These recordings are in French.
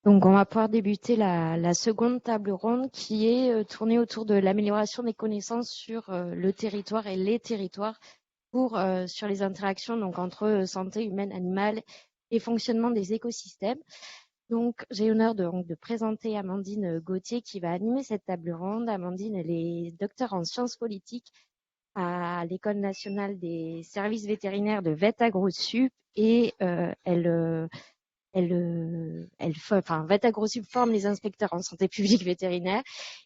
Donc, on va pouvoir débuter la seconde table ronde qui est tournée autour de l'amélioration des connaissances sur le territoire et les territoires sur les interactions donc entre santé humaine, animale et fonctionnement des écosystèmes. Donc, j'ai l'honneur de présenter Amandine Gauthier qui va animer cette table ronde. Amandine, elle est docteure en sciences politiques à l'École nationale des services vétérinaires de VetAgroSup et VetAgroSup forme les inspecteurs en santé publique vétérinaire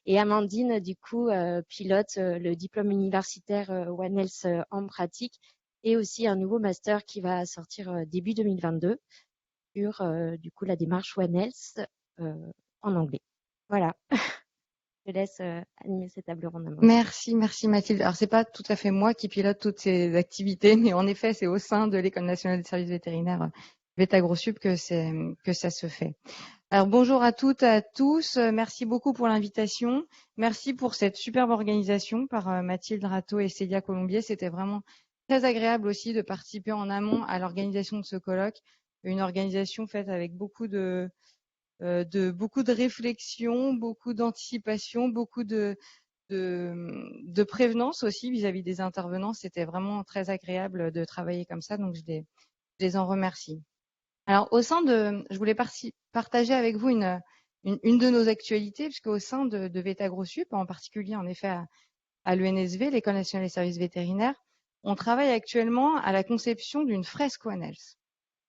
et Amandine, du coup, pilote le diplôme universitaire One Health en pratique et aussi un nouveau master qui va sortir début 2022 sur, du coup, la démarche One Health en anglais. Voilà, je te laisse animer cette table ronde, Amandine. Merci Mathilde. Alors c'est pas tout à fait moi qui pilote toutes ces activités, mais en effet c'est au sein de l'École nationale des services vétérinaires VetAgroSup que ça se fait. Alors bonjour à toutes et à tous, merci beaucoup pour l'invitation, merci pour cette superbe organisation par Mathilde Rateau et Célia Colombier. C'était vraiment très agréable aussi de participer en amont à l'organisation de ce colloque, une organisation faite avec beaucoup de réflexion, beaucoup d'anticipation, beaucoup de prévenance aussi vis-à-vis des intervenants. C'était vraiment très agréable de travailler comme ça, donc je les en remercie. Alors, je voulais partager avec vous une de nos actualités, puisque au sein de VetAgroSup, en particulier en effet à l'ENSV, l'École nationale des services vétérinaires, on travaille actuellement à la conception d'une fresque One Health.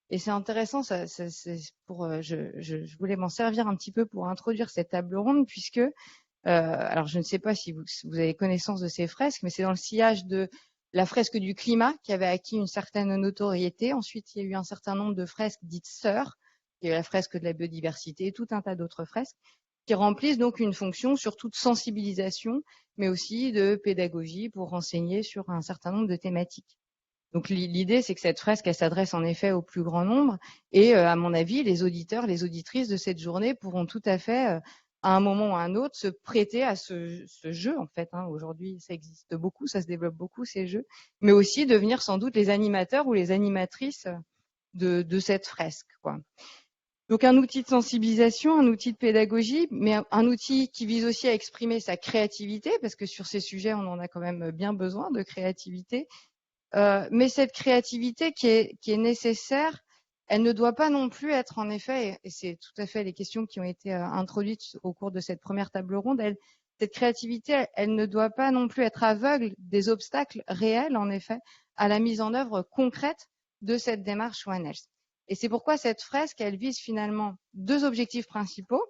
Et c'est intéressant, je voulais m'en servir un petit peu pour introduire cette table ronde, puisque alors, je ne sais pas si vous avez connaissance de ces fresques, mais c'est dans le sillage de la fresque du climat qui avait acquis une certaine notoriété. Ensuite, il y a eu un certain nombre de fresques dites sœurs. Il y a eu la fresque de la biodiversité et tout un tas d'autres fresques qui remplissent donc une fonction surtout de sensibilisation, mais aussi de pédagogie pour renseigner sur un certain nombre de thématiques. Donc l'idée, c'est que cette fresque, elle s'adresse en effet au plus grand nombre. Et à mon avis, les auditeurs, les auditrices de cette journée pourront tout à fait, à un moment ou à un autre, se prêter à ce jeu. En fait, aujourd'hui, ça existe beaucoup, ça se développe beaucoup ces jeux, mais aussi devenir sans doute les animateurs ou les animatrices de cette fresque, quoi. Donc un outil de sensibilisation, un outil de pédagogie, mais un outil qui vise aussi à exprimer sa créativité, parce que sur ces sujets, on en a quand même bien besoin de créativité. Mais cette créativité qui est nécessaire, elle ne doit pas non plus être en effet, et c'est tout à fait les questions qui ont été introduites au cours de cette première table ronde, cette créativité, elle ne doit pas non plus être aveugle des obstacles réels, en effet, à la mise en œuvre concrète de cette démarche One Health. Et c'est pourquoi cette fresque, elle vise finalement deux objectifs principaux.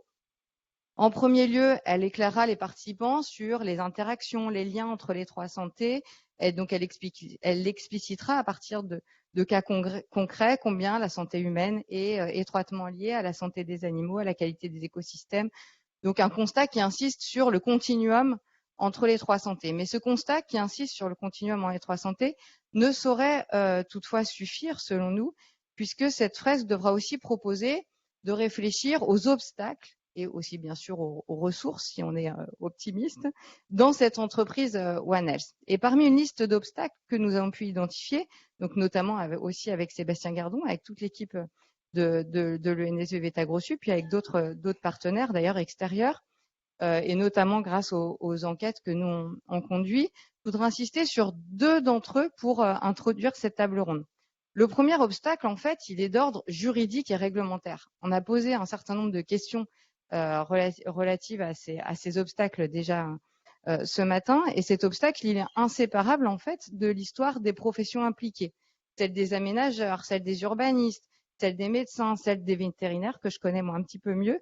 En premier lieu, elle éclairera les participants sur les interactions, les liens entre les trois santé. Et donc, elle explicitera à partir de cas concrets combien la santé humaine est étroitement liée à la santé des animaux, à la qualité des écosystèmes. Donc, un constat qui insiste sur le continuum entre les trois santé. Mais ce constat qui insiste sur le continuum entre les trois santé ne saurait toutefois suffire, selon nous, puisque cette fresque devra aussi proposer de réfléchir aux obstacles et aussi bien sûr aux ressources, si on est optimiste, dans cette entreprise One Health. Et parmi une liste d'obstacles que nous avons pu identifier, donc notamment aussi avec Sébastien Gardon, avec toute l'équipe de l'ENSV VetAgroSup, puis avec d'autres partenaires d'ailleurs extérieurs, et notamment grâce aux enquêtes que nous on conduit, je voudrais insister sur deux d'entre eux pour introduire cette table ronde. Le premier obstacle, en fait, il est d'ordre juridique et réglementaire. On a posé un certain nombre de questions relatives à ces obstacles déjà ce matin, et cet obstacle, il est inséparable en fait de l'histoire des professions impliquées, celle des aménageurs, celle des urbanistes, celle des médecins, celle des vétérinaires que je connais moi un petit peu mieux,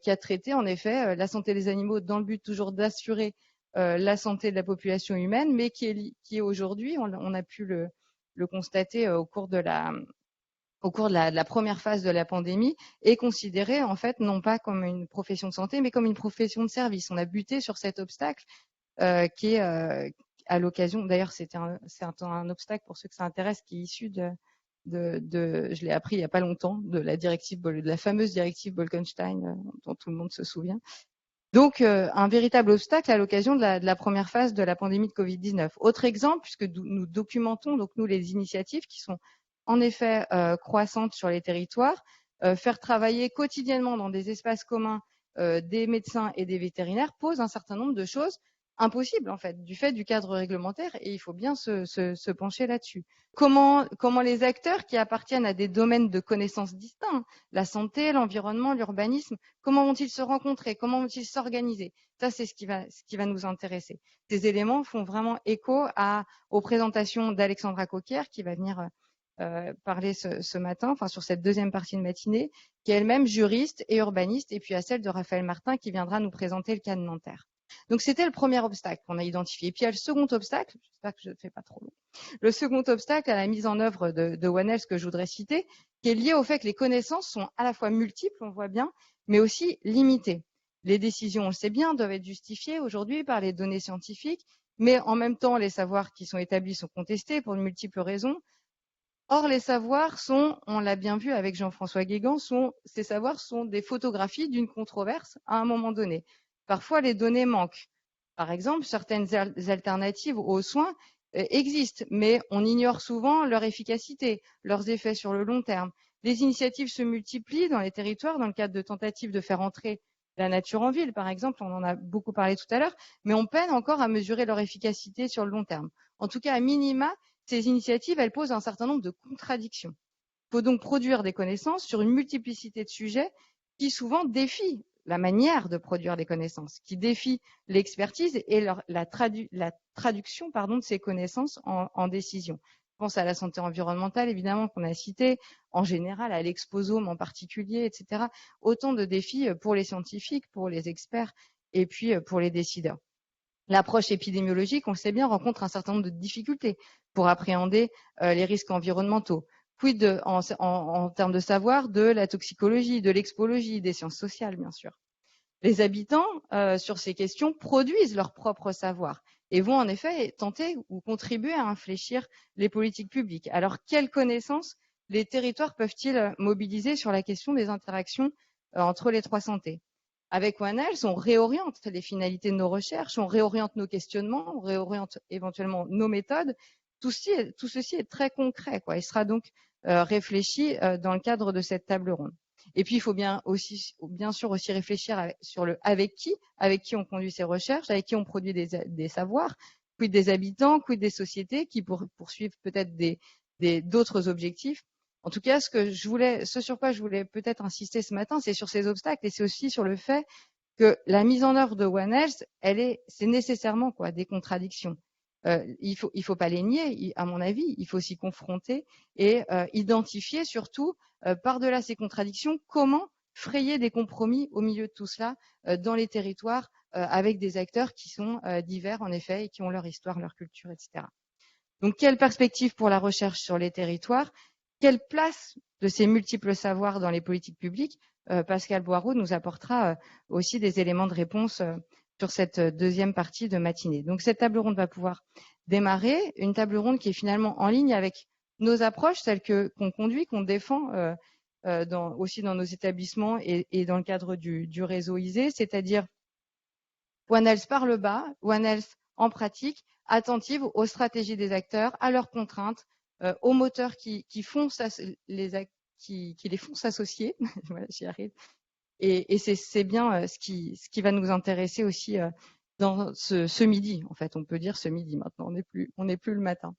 qui a traité en effet la santé des animaux dans le but toujours d'assurer la santé de la population humaine, mais qui est aujourd'hui, on a pu le constater au cours de la première phase de la pandémie, est considérée en fait non pas comme une profession de santé, mais comme une profession de service. On a buté sur cet obstacle qui est à l'occasion, d'ailleurs c'est un obstacle pour ceux que ça intéresse, qui est issu je l'ai appris il n'y a pas longtemps, de la fameuse directive Bolkestein dont tout le monde se souvient. Donc, un véritable obstacle à l'occasion de la première phase de la pandémie de Covid-19. Autre exemple, puisque nous documentons donc nous les initiatives qui sont en effet croissantes sur les territoires, faire travailler quotidiennement dans des espaces communs des médecins et des vétérinaires pose un certain nombre de choses impossibles en fait, du fait du cadre réglementaire, et il faut bien se pencher là-dessus. Comment les acteurs qui appartiennent à des domaines de connaissances distincts, la santé, l'environnement, l'urbanisme, comment vont-ils se rencontrer, comment vont-ils s'organiser? Ça, c'est ce qui va nous intéresser. Ces éléments font vraiment écho aux présentations d'Alexandra Coquière, qui va venir parler ce matin, enfin sur cette deuxième partie de matinée, qui est elle-même juriste et urbaniste, et puis à celle de Raphaël Martin, qui viendra nous présenter le cas de Nanterre. Donc c'était le premier obstacle qu'on a identifié. Et puis il y a le second obstacle, j'espère que je ne fais pas trop long, le second obstacle à la mise en œuvre de One Health que je voudrais citer, qui est lié au fait que les connaissances sont à la fois multiples, on voit bien, mais aussi limitées. Les décisions, on le sait bien, doivent être justifiées aujourd'hui par les données scientifiques, mais en même temps, les savoirs qui sont établis sont contestés pour de multiples raisons. Or, les savoirs sont, on l'a bien vu avec Jean-François Guégan, ces savoirs sont des photographies d'une controverse à un moment donné. Parfois, les données manquent. Par exemple, certaines alternatives aux soins existent, mais on ignore souvent leur efficacité, leurs effets sur le long terme. Les initiatives se multiplient dans les territoires dans le cadre de tentatives de faire entrer la nature en ville, par exemple, on en a beaucoup parlé tout à l'heure, mais on peine encore à mesurer leur efficacité sur le long terme. En tout cas, à minima, ces initiatives, elles posent un certain nombre de contradictions. Il faut donc produire des connaissances sur une multiplicité de sujets qui souvent défient la manière de produire des connaissances, qui défient l'expertise et la traduction de ces connaissances en décision. Je pense à la santé environnementale, évidemment, qu'on a cité, en général, à l'exposome en particulier, etc. Autant de défis pour les scientifiques, pour les experts et puis pour les décideurs. L'approche épidémiologique, on le sait bien, rencontre un certain nombre de difficultés pour appréhender les risques environnementaux. Quid en termes de savoir de la toxicologie, de l'expologie, des sciences sociales, bien sûr. Les habitants, sur ces questions, produisent leur propre savoir et vont en effet tenter ou contribuer à infléchir les politiques publiques. Alors, quelles connaissances les territoires peuvent-ils mobiliser sur la question des interactions entre les trois santé? Avec One Health, on réoriente les finalités de nos recherches, on réoriente nos questionnements, on réoriente éventuellement nos méthodes. Tout ceci est très concret, quoi. Il sera donc réfléchi dans le cadre de cette table ronde. Et puis, il faut bien sûr aussi réfléchir sur le avec qui on conduit ces recherches, avec qui on produit des savoirs, quid des habitants, quid des sociétés qui poursuivent peut-être d'autres objectifs. En tout cas, ce sur quoi je voulais peut-être insister ce matin, c'est sur ces obstacles et c'est aussi sur le fait que la mise en œuvre de One Health, c'est nécessairement des contradictions. Il faut pas les nier, à mon avis, il faut s'y confronter et identifier surtout par-delà ces contradictions comment frayer des compromis au milieu de tout cela dans les territoires avec des acteurs qui sont divers en effet et qui ont leur histoire, leur culture, etc. Donc, quelle perspective pour la recherche sur les territoires? Quelle place de ces multiples savoirs dans les politiques publiques? Pascal Boireau nous apportera aussi des éléments de réponse sur cette deuxième partie de matinée. Donc, cette table ronde va pouvoir démarrer, une table ronde qui est finalement en ligne avec nos approches, celles qu'on conduit, qu'on défend aussi dans nos établissements et dans le cadre du réseau ISE, c'est-à-dire One Health par le bas, One Health en pratique, attentive aux stratégies des acteurs, à leurs contraintes, aux moteurs qui les font s'associer. Voilà, j'y arrive. Et c'est bien ce qui va nous intéresser aussi dans ce midi. En fait, on peut dire ce midi maintenant. On n'est plus le matin.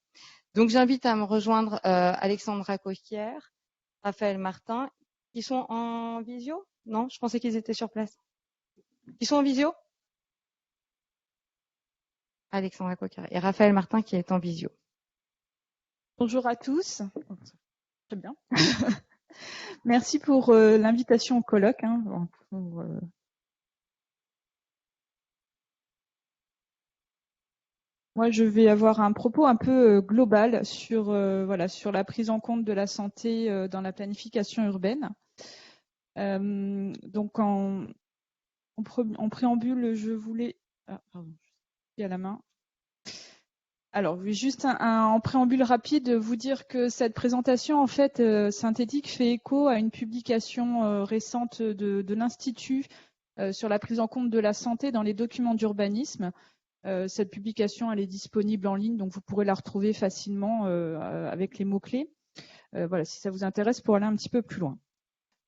Donc, j'invite à me rejoindre Alexandra Coquière, Raphaël Martin, qui sont en visio. Non, je pensais qu'ils étaient sur place. Qui sont en visio? Alexandra Coquière et Raphaël Martin qui est en visio. Bonjour à tous. Très bien. Merci pour l'invitation au colloque. Moi, je vais avoir un propos un peu global sur la prise en compte de la santé dans la planification urbaine. Donc, en préambule, je voulais... Ah, pardon, je suis à la main. Alors, juste en préambule rapide, vous dire que cette présentation, en fait, synthétique, fait écho à une publication récente de l'Institut sur la prise en compte de la santé dans les documents d'urbanisme. Cette publication, elle est disponible en ligne, donc vous pourrez la retrouver facilement avec les mots-clés. Voilà, si ça vous intéresse, pour aller un petit peu plus loin.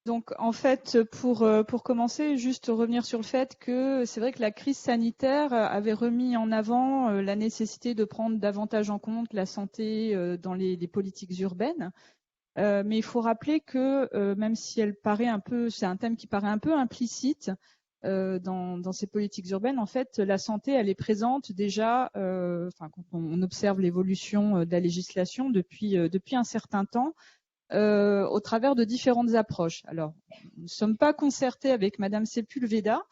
Donc, en fait, pour commencer, juste revenir sur le fait que c'est vrai que la crise sanitaire avait remis en avant la nécessité de prendre davantage en compte la santé dans les politiques urbaines. Mais il faut rappeler que même si elle paraît un peu, c'est un thème qui paraît un peu implicite dans ces politiques urbaines, en fait, la santé, elle est présente déjà, quand on observe l'évolution de la législation depuis un certain temps. Au travers de différentes approches. Alors, nous ne sommes pas concertés avec Madame Sepulveda,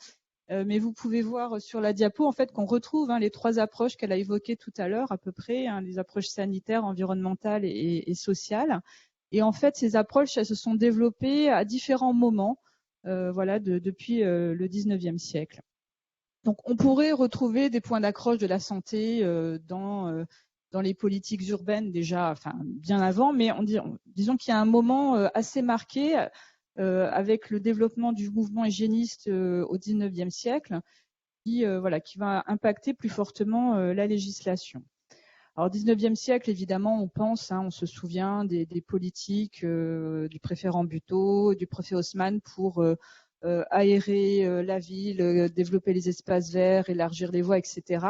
mais vous pouvez voir sur la diapo en fait qu'on retrouve les 3 approches qu'elle a évoquées tout à l'heure à peu près, les approches sanitaires, environnementales et sociales. Et en fait, ces approches, elles se sont développées à différents moments, depuis le 19e siècle. Donc, on pourrait retrouver des points d'accroche de la santé dans les politiques urbaines déjà, bien avant, mais disons qu'il y a un moment assez marqué avec le développement du mouvement hygiéniste au XIXe siècle, qui va impacter plus fortement la législation. Alors, 19e siècle, évidemment, on se souvient des politiques du préfet Rambuteau, du préfet Haussmann pour aérer la ville, développer les espaces verts, élargir les voies, etc.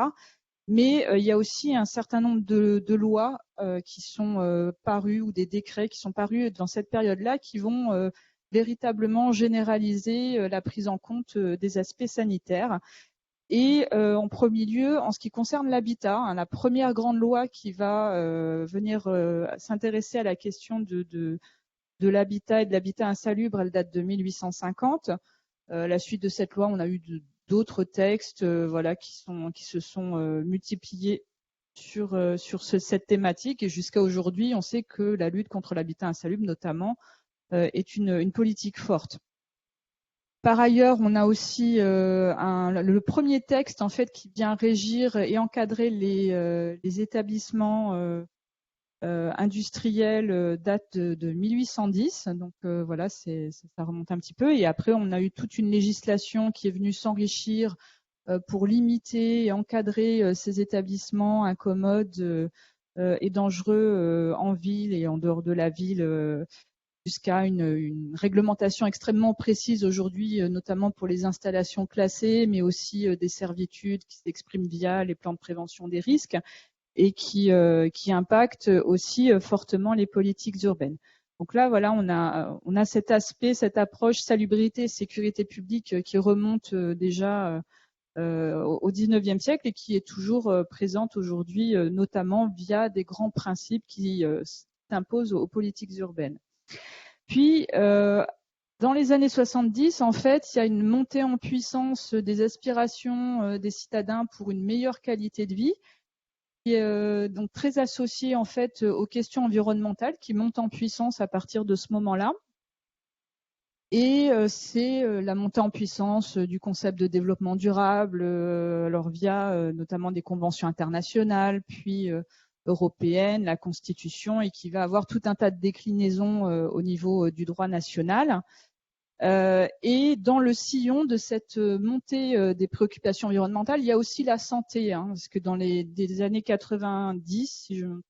Mais il y a aussi un certain nombre de lois qui sont parues ou des décrets qui sont parus dans cette période-là qui vont véritablement généraliser la prise en compte des aspects sanitaires. Et en premier lieu, en ce qui concerne l'habitat, la première grande loi qui va venir s'intéresser à la question de l'habitat et de l'habitat insalubre, elle date de 1850. La suite de cette loi, on a eu d'autres textes qui se sont multipliés sur cette thématique. Et jusqu'à aujourd'hui, on sait que la lutte contre l'habitat insalubre, notamment, est une politique forte. Par ailleurs, on a aussi le premier texte en fait qui vient régir et encadrer les établissements industriels date de 1810. Donc ça remonte un petit peu. Et après, on a eu toute une législation qui est venue s'enrichir pour limiter et encadrer ces établissements incommodes et dangereux en ville et en dehors de la ville. Jusqu'à une réglementation extrêmement précise aujourd'hui, notamment pour les installations classées, mais aussi des servitudes qui s'expriment via les plans de prévention des risques et qui impactent aussi fortement les politiques urbaines. Donc là, on a cet aspect, cette approche salubrité, sécurité publique qui remonte déjà au XIXe siècle et qui est toujours présente aujourd'hui, notamment via des grands principes qui s'imposent aux politiques urbaines. Puis, dans les années 70, en fait, il y a une montée en puissance des aspirations des citadins pour une meilleure qualité de vie, qui est donc très associée en fait aux questions environnementales qui montent en puissance à partir de ce moment-là. Et c'est la montée en puissance du concept de développement durable, alors via notamment des conventions internationales, puis européenne, la Constitution, et qui va avoir tout un tas de déclinaisons au niveau du droit national. Et dans le sillon de cette montée des préoccupations environnementales, il y a aussi la santé, parce que dans des années 90, si je ne me trompe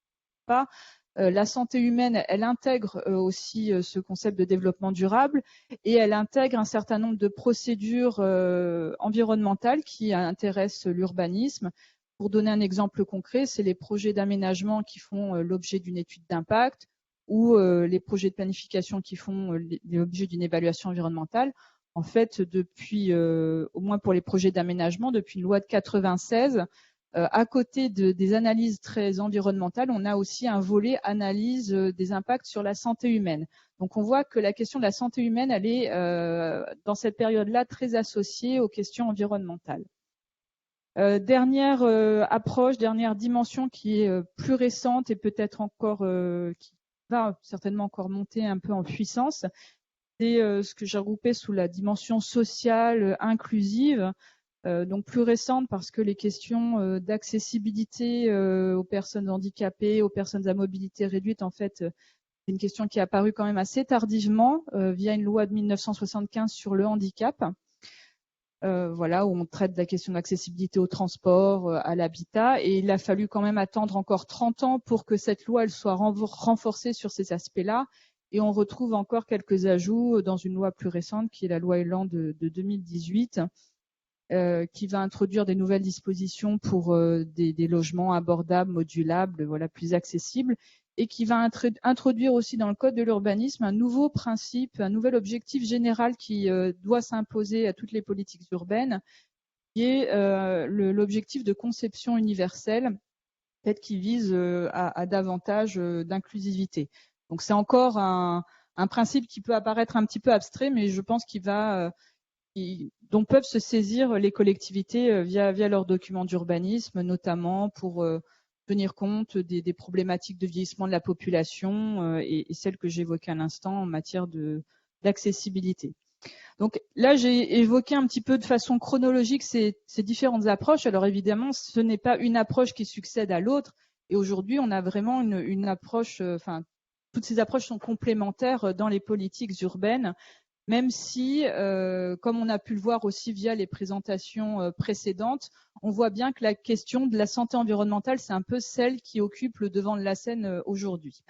pas, la santé humaine, elle intègre aussi ce concept de développement durable et elle intègre un certain nombre de procédures environnementales qui intéressent l'urbanisme. Pour donner un exemple concret, c'est les projets d'aménagement qui font l'objet d'une étude d'impact ou les projets de planification qui font l'objet d'une évaluation environnementale. En fait, depuis, au moins pour les projets d'aménagement, depuis une loi de 96, à côté des analyses très environnementales, on a aussi un volet analyse des impacts sur la santé humaine. Donc on voit que la question de la santé humaine, elle est dans cette période-là très associée aux questions environnementales. Dernière approche, dernière dimension qui est plus récente et peut-être encore qui va certainement encore monter un peu en puissance, c'est ce que j'ai regroupé sous la dimension sociale inclusive, donc plus récente parce que les questions d'accessibilité aux personnes handicapées, aux personnes à mobilité réduite, en fait, c'est une question qui est apparue quand même assez tardivement via une loi de 1975 sur le handicap. Où on traite de la question d'accessibilité au transport, à l'habitat, et il a fallu quand même attendre encore 30 ans pour que cette loi elle soit renforcée sur ces aspects-là. Et on retrouve encore quelques ajouts dans une loi plus récente, qui est la loi Elan de 2018, qui va introduire des nouvelles dispositions pour des logements abordables, modulables, voilà, plus accessibles, et qui va introduire aussi dans le code de l'urbanisme un nouveau principe, un nouvel objectif général qui doit s'imposer à toutes les politiques urbaines, qui est l'objectif de conception universelle, peut-être qui vise à davantage d'inclusivité. Donc c'est encore un principe qui peut apparaître un petit peu abstrait, mais je pense dont peuvent se saisir les collectivités via leurs documents d'urbanisme, notamment pour tenir compte des problématiques de vieillissement de la population et celles que j'évoquais à l'instant en matière d'accessibilité. Donc là, j'ai évoqué un petit peu de façon chronologique ces différentes approches. Alors évidemment, ce n'est pas une approche qui succède à l'autre. Et aujourd'hui, on a vraiment une approche, toutes ces approches sont complémentaires dans les politiques urbaines, même si, comme on a pu le voir aussi via les présentations précédentes, on voit bien que la question de la santé environnementale, c'est un peu celle qui occupe le devant de la scène aujourd'hui.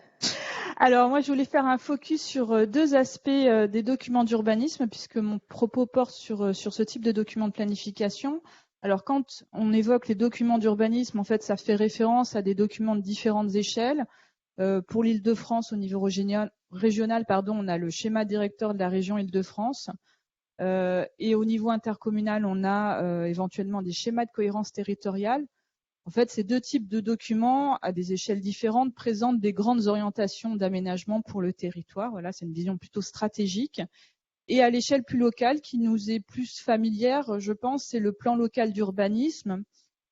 Alors moi, je voulais faire un focus sur deux aspects des documents d'urbanisme, puisque mon propos porte sur ce type de documents de planification. Alors quand on évoque les documents d'urbanisme, en fait, ça fait référence à des documents de différentes échelles. Pour l'Île-de-France, au niveau régional, on a le schéma directeur de la région Île-de-France. Et au niveau intercommunal, on a éventuellement des schémas de cohérence territoriale. En fait, ces deux types de documents, à des échelles différentes, présentent des grandes orientations d'aménagement pour le territoire. Voilà, c'est une vision plutôt stratégique. Et à l'échelle plus locale, qui nous est plus familière, je pense, c'est le plan local d'urbanisme,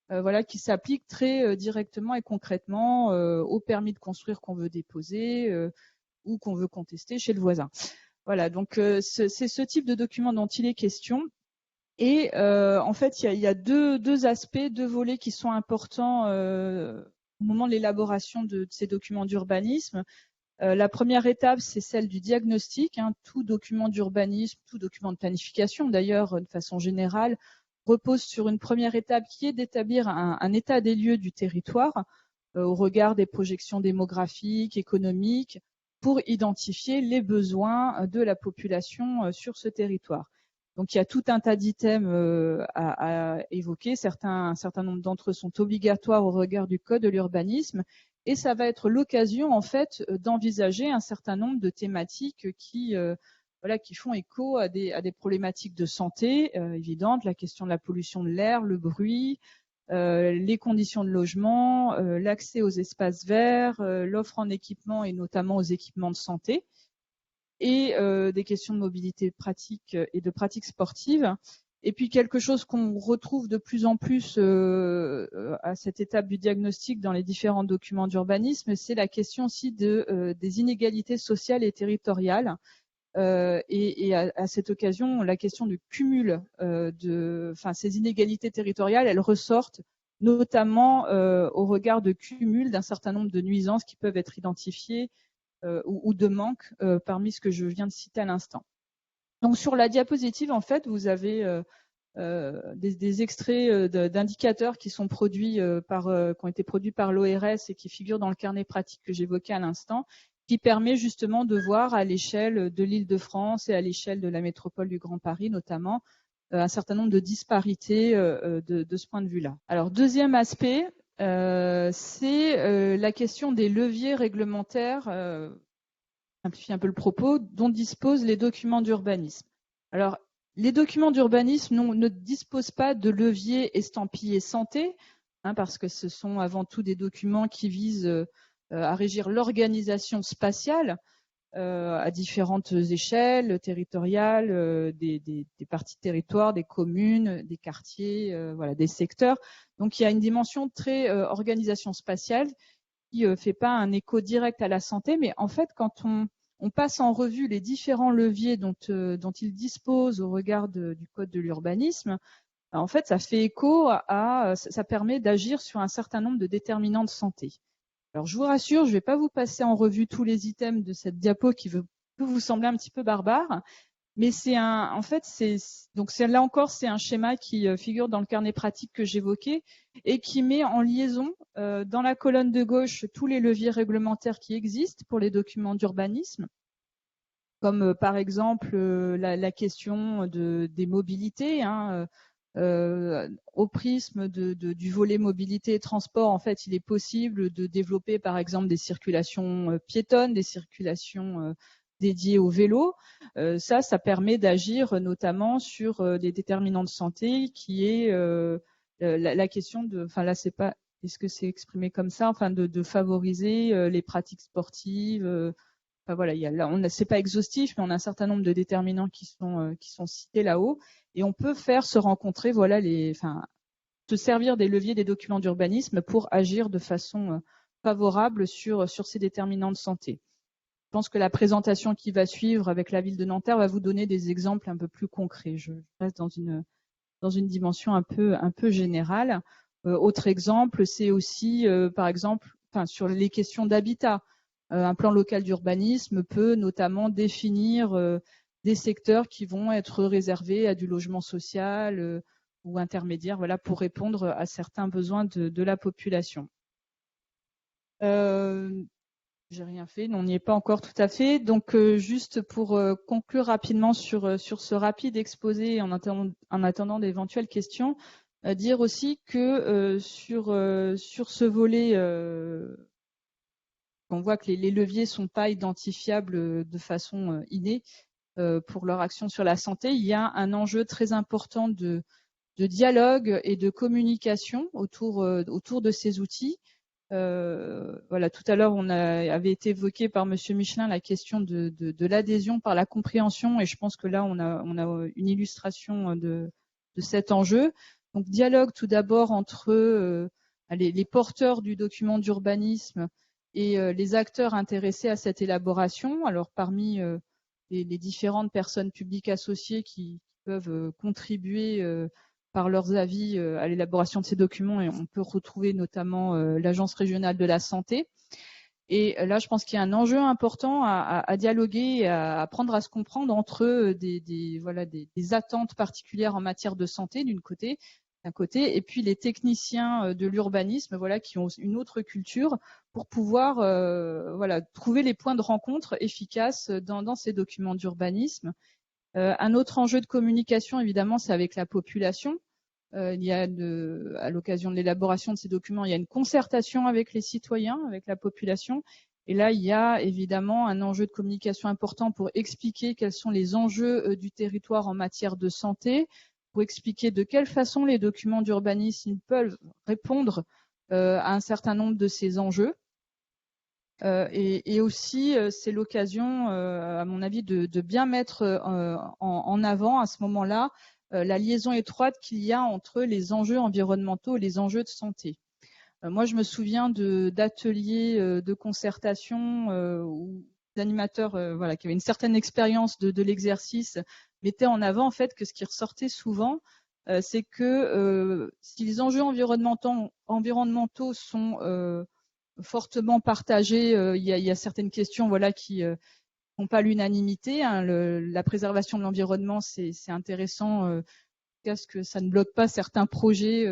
voilà, qui s'applique très directement et concrètement au permis de construire qu'on veut déposer ou qu'on veut contester chez le voisin. Voilà, donc c'est ce type de document dont il est question. Et en fait, il y a deux aspects, deux volets qui sont importants au moment de l'élaboration de ces documents d'urbanisme. La première étape, c'est celle du diagnostic. Tout document d'urbanisme, tout document de planification, d'ailleurs, de façon générale, repose sur une première étape qui est d'établir un état des lieux du territoire au regard des projections démographiques, économiques, pour identifier les besoins de la population sur ce territoire. Donc il y a tout un tas d'items à évoquer. Un certain nombre d'entre eux sont obligatoires au regard du code de l'urbanisme, et ça va être l'occasion en fait d'envisager un certain nombre de thématiques qui font écho à des problématiques de santé évidentes, la question de la pollution de l'air, le bruit, les conditions de logement, l'accès aux espaces verts, l'offre en équipement et notamment aux équipements de santé, et des questions de mobilité pratique et de pratique sportive. Et puis quelque chose qu'on retrouve de plus en plus à cette étape du diagnostic dans les différents documents d'urbanisme, c'est la question aussi des inégalités sociales et territoriales. Et à cette occasion, la question du cumul ces inégalités territoriales, elles ressortent notamment au regard de cumul d'un certain nombre de nuisances qui peuvent être identifiées ou de manques parmi ce que je viens de citer à l'instant. Donc sur la diapositive, en fait, vous avez des extraits d'indicateurs qui sont produits qui ont été produits par l'ORS et qui figurent dans le carnet pratique que j'évoquais à l'instant, qui permet justement de voir à l'échelle de l'Île-de-France et à l'échelle de la métropole du Grand Paris notamment un certain nombre de disparités de ce point de vue-là. Alors deuxième aspect, c'est la question des leviers réglementaires, simplifie un peu le propos, dont disposent les documents d'urbanisme. Alors les documents d'urbanisme ne disposent pas de leviers estampillés santé, parce que ce sont avant tout des documents qui visent à régir l'organisation spatiale à différentes échelles territoriales, des parties de territoire, des communes, des quartiers, des secteurs. Donc il y a une dimension très organisation spatiale qui fait pas un écho direct à la santé, mais en fait quand on passe en revue les différents leviers dont il dispose au regard du code de l'urbanisme, en fait ça fait écho ça permet d'agir sur un certain nombre de déterminants de santé. Alors je vous rassure, je ne vais pas vous passer en revue tous les items de cette diapo qui peut vous sembler un petit peu barbare, mais c'est un schéma qui figure dans le carnet pratique que j'évoquais et qui met en liaison dans la colonne de gauche tous les leviers réglementaires qui existent pour les documents d'urbanisme, comme par exemple la question des mobilités, hein, au prisme du volet mobilité et transport, en fait, il est possible de développer par exemple des circulations piétonnes, des circulations dédiées au vélo. Ça permet d'agir notamment sur des déterminants de santé qui est la question de, enfin là c'est pas, est-ce que c'est exprimé comme ça, enfin de favoriser les pratiques sportives. Enfin voilà, c'est pas exhaustif, mais on a un certain nombre de déterminants qui sont cités là-haut, et on peut se rencontrer, voilà, se servir des leviers des documents d'urbanisme pour agir de façon favorable sur ces déterminants de santé. Je pense que la présentation qui va suivre avec la ville de Nanterre va vous donner des exemples un peu plus concrets. Je reste dans une dimension un peu générale. Autre exemple, c'est aussi, par exemple, sur les questions d'habitat. Un plan local d'urbanisme peut notamment définir des secteurs qui vont être réservés à du logement social ou intermédiaire, voilà, pour répondre à certains besoins de la population. J'ai rien fait, on n'y est pas encore tout à fait. Donc, juste pour conclure rapidement sur ce rapide exposé, en attendant d'éventuelles questions, dire aussi que sur ce volet, on voit que les leviers sont pas identifiables de façon innée pour leur action sur la santé. Il y a un enjeu très important de dialogue et de communication autour de ces outils. Voilà, tout à l'heure, avait été évoqué par Monsieur Michelin la question de l'adhésion par la compréhension, et je pense que là, on a une illustration de cet enjeu. Donc, dialogue tout d'abord entre les porteurs du document d'urbanisme et les acteurs intéressés à cette élaboration. Alors, parmi les différentes personnes publiques associées qui peuvent contribuer par leurs avis à l'élaboration de ces documents, et on peut retrouver notamment l'Agence régionale de la santé. Et là, je pense qu'il y a un enjeu important à dialoguer et à apprendre à se comprendre entre des attentes particulières en matière de santé d'un côté, et puis les techniciens de l'urbanisme, voilà, qui ont une autre culture, pour pouvoir trouver les points de rencontre efficaces dans ces documents d'urbanisme. Un autre enjeu de communication, évidemment, c'est avec la population. Il y a à l'occasion de l'élaboration de ces documents, il y a une concertation avec les citoyens, avec la population. Et là, il y a évidemment un enjeu de communication important pour expliquer quels sont les enjeux du territoire en matière de santé, pour expliquer de quelle façon les documents d'urbanisme peuvent répondre à un certain nombre de ces enjeux. Et aussi, c'est l'occasion, à mon avis, de bien mettre en avant à ce moment-là la liaison étroite qu'il y a entre les enjeux environnementaux et les enjeux de santé. Moi, je me souviens d'ateliers de concertation où les animateurs qui avaient une certaine expérience de l'exercice mettaient en avant en fait que ce qui ressortait souvent, c'est que si les enjeux environnementaux sont fortement partagés, il y a certaines questions qui n'ont pas l'unanimité. Hein. La préservation de l'environnement, c'est intéressant parce que ça ne bloque pas certains projets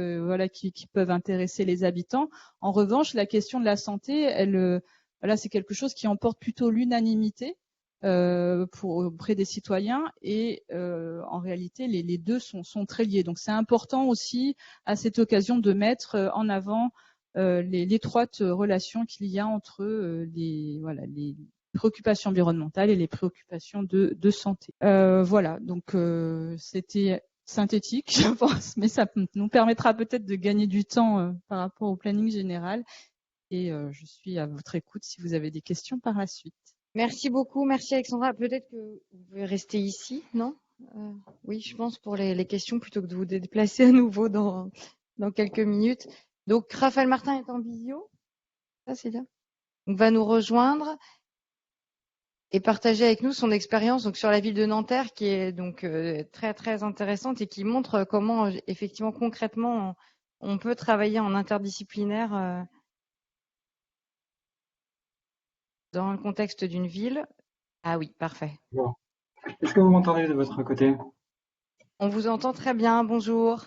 qui peuvent intéresser les habitants. En revanche, la question de la santé, c'est quelque chose qui emporte plutôt l'unanimité auprès des citoyens, et en réalité, les deux sont très liés. Donc, c'est important aussi à cette occasion de mettre en avant l'étroite relation qu'il y a entre les préoccupations environnementales et les préoccupations de santé. Donc c'était synthétique, je pense, mais ça nous permettra peut-être de gagner du temps par rapport au planning général. Et je suis à votre écoute si vous avez des questions par la suite. Merci beaucoup, merci Alexandra. Peut-être que vous pouvez rester ici, non ? Oui, je pense, pour les questions, plutôt que de vous déplacer à nouveau dans quelques minutes. Donc, Raphaël Martin est en visio, ça c'est bien. Donc, va nous rejoindre et partager avec nous son expérience donc sur la ville de Nanterre, qui est donc très très intéressante et qui montre comment effectivement concrètement on peut travailler en interdisciplinaire dans le contexte d'une ville. Ah oui, parfait. Bon. Est-ce que vous m'entendez de votre côté? On vous entend très bien, bonjour.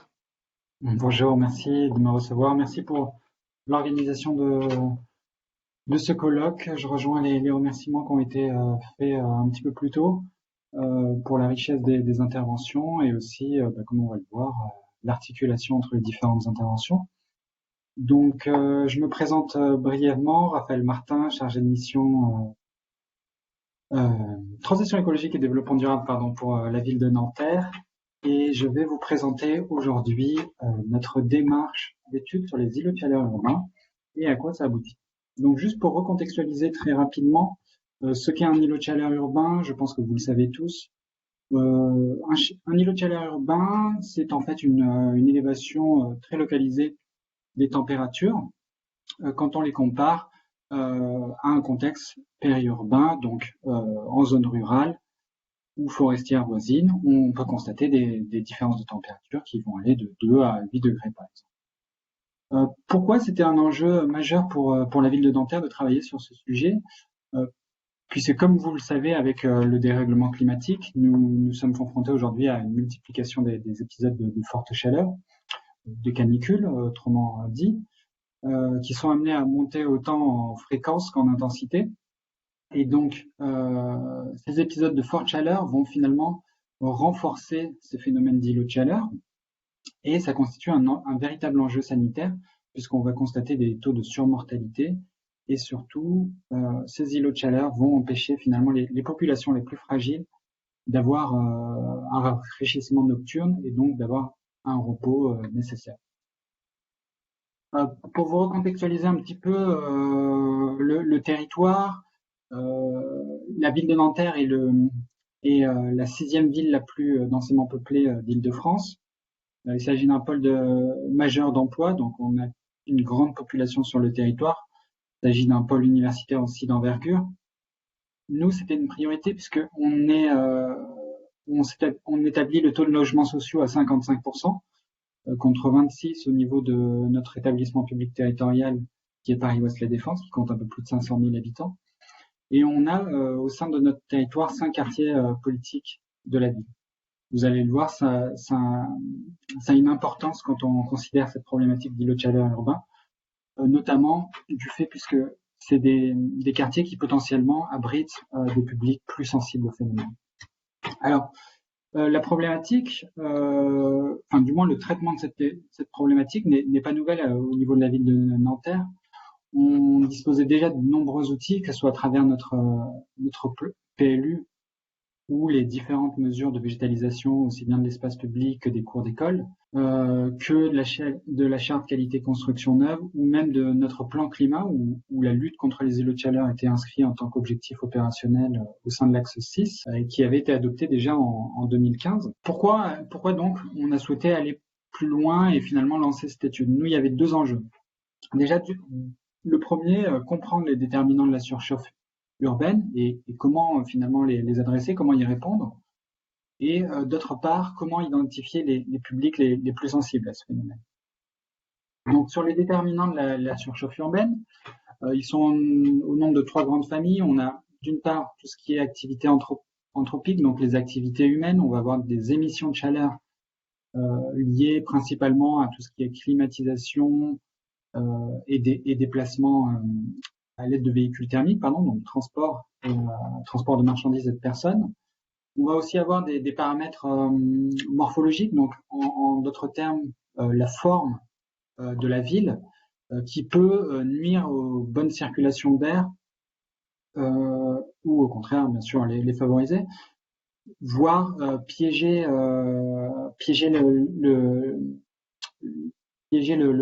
Bonjour, merci de me recevoir. Merci pour l'organisation de ce colloque. Je rejoins les remerciements qui ont été faits un petit peu plus tôt pour la richesse des interventions et aussi, comme on va le voir, l'articulation entre les différentes interventions. Donc, je me présente brièvement, Raphaël Martin, chargé de mission transition écologique et développement durable pour la ville de Nanterre. Et je vais vous présenter aujourd'hui notre démarche d'étude sur les îlots de chaleur urbains et à quoi ça aboutit. Donc juste pour recontextualiser très rapidement ce qu'est un îlot de chaleur urbain, je pense que vous le savez tous. Un îlot de chaleur urbain, c'est en fait une élévation très localisée des températures quand on les compare à un contexte périurbain, donc en zone rurale ou forestière voisine, on peut constater des différences de température qui vont aller de 2 à 8 degrés par exemple. Pourquoi c'était un enjeu majeur pour la ville de Nanterre de travailler sur ce sujet puisque comme vous le savez, avec le dérèglement climatique, nous sommes confrontés aujourd'hui à une multiplication des épisodes de forte chaleur, des canicules, autrement dit, qui sont amenés à monter autant en fréquence qu'en intensité. Et donc, ces épisodes de forte chaleur vont finalement renforcer ces phénomènes d'îlots de chaleur. Et ça constitue un véritable enjeu sanitaire, puisqu'on va constater des taux de surmortalité. Et surtout, ces îlots de chaleur vont empêcher finalement les populations les plus fragiles d'avoir un rafraîchissement nocturne et donc d'avoir un repos nécessaire. Pour vous recontextualiser un petit peu le territoire, la ville de Nanterre est la 6e ville la plus densément peuplée d'Île-de-France. Il s'agit d'un pôle majeur d'emploi, donc on a une grande population sur le territoire. Il s'agit d'un pôle universitaire aussi d'envergure. Nous, c'était une priorité puisqu'on établit le taux de logements sociaux à 55%, contre 26 au niveau de notre établissement public territorial qui est Paris-Ouest La Défense, qui compte un peu plus de 500 000 habitants. Et on a au sein de notre territoire 5 quartiers politiques de la ville. Vous allez le voir, ça a une importance quand on considère cette problématique d'îlots de chaleur urbain, notamment du fait puisque c'est des quartiers qui potentiellement abritent des publics plus sensibles au phénomène. Alors, la problématique, du moins le traitement de cette problématique n'est pas nouvelle au niveau de la ville de Nanterre. On disposait déjà de nombreux outils, que ce soit à travers notre PLU ou les différentes mesures de végétalisation, aussi bien de l'espace public que des cours d'école, que de la charte qualité construction neuve, ou même de notre plan climat, où la lutte contre les îlots de chaleur était inscrite en tant qu'objectif opérationnel au sein de l'axe 6, et qui avait été adopté déjà en 2015. Pourquoi donc on a souhaité aller plus loin et finalement lancer cette étude? Nous, il y avait 2 enjeux. Déjà, le premier, comprendre les déterminants de la surchauffe urbaine et comment finalement les adresser, comment y répondre. Et d'autre part, comment identifier les publics les plus sensibles à ce phénomène. Donc sur les déterminants de la surchauffe urbaine, ils sont au nombre de 3 grandes familles. On a d'une part tout ce qui est activité anthropique, donc les activités humaines. On va avoir des émissions de chaleur liées principalement à tout ce qui est climatisation et déplacement à l'aide de véhicules thermiques, donc transport de marchandises et de personnes. On va aussi avoir des paramètres morphologiques, donc en d'autres termes, la forme de la ville, qui peut nuire aux bonnes circulations d'air ou au contraire, bien sûr, les favoriser, voire piéger le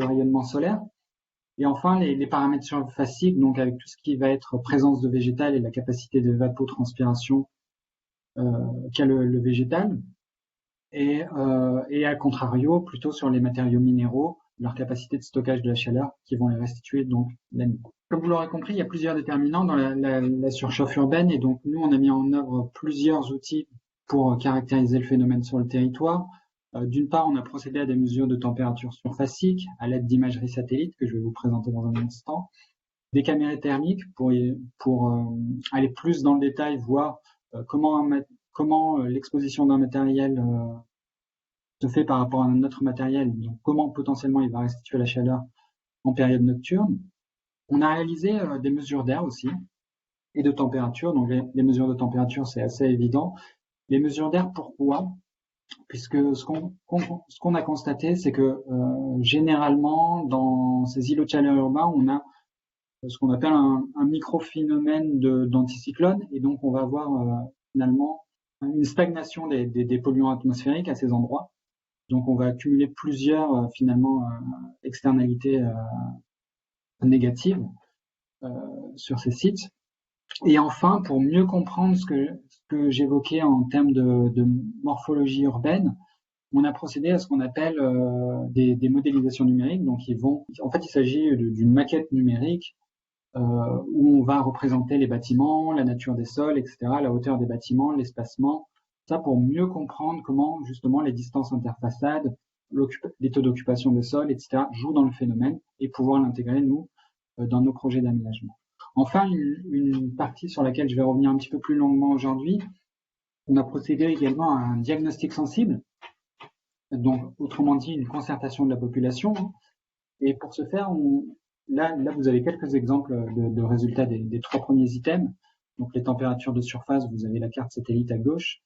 rayonnement solaire. Et enfin, les paramètres surfaciques, donc avec tout ce qui va être présence de végétal et la capacité de évapotranspiration qu'a le végétal, et à contrario, plutôt sur les matériaux minéraux, leur capacité de stockage de la chaleur qui vont les restituer donc la nuit. Comme vous l'aurez compris, il y a plusieurs déterminants dans la surchauffe urbaine, et donc nous, on a mis en œuvre plusieurs outils pour caractériser le phénomène sur le territoire. D'une part, on a procédé à des mesures de température surfacique à l'aide d'imagerie satellite que je vais vous présenter dans un instant, des caméras thermiques pour aller plus dans le détail, voir comment l'exposition d'un matériel se fait par rapport à un autre matériel, donc comment potentiellement il va restituer la chaleur en période nocturne. On a réalisé des mesures d'air aussi et de température. Donc les mesures de température, c'est assez évident. Les mesures d'air, pourquoi? Puisque ce qu'on a constaté, c'est que généralement, dans ces îlots de chaleur urbains, on a ce qu'on appelle un microphénomène d'anticyclone, et donc on va avoir finalement une stagnation des polluants atmosphériques à ces endroits. Donc on va accumuler plusieurs finalement externalités négatives sur ces sites. Et enfin, pour mieux comprendre ce que j'évoquais en termes de morphologie urbaine, on a procédé à ce qu'on appelle des modélisations numériques. Donc en fait, il s'agit d'une maquette numérique où on va représenter les bâtiments, la nature des sols, etc., la hauteur des bâtiments, l'espacement. Ça pour mieux comprendre comment justement les distances interfaçades, les taux d'occupation des sols, etc., jouent dans le phénomène et pouvoir l'intégrer, nous, dans nos projets d'aménagement. Enfin, une partie sur laquelle je vais revenir un petit peu plus longuement aujourd'hui, on a procédé également à un diagnostic sensible, donc autrement dit une concertation de la population. Et pour ce faire, là vous avez quelques exemples de résultats des 3 premiers items. Donc les températures de surface, vous avez la carte satellite à gauche.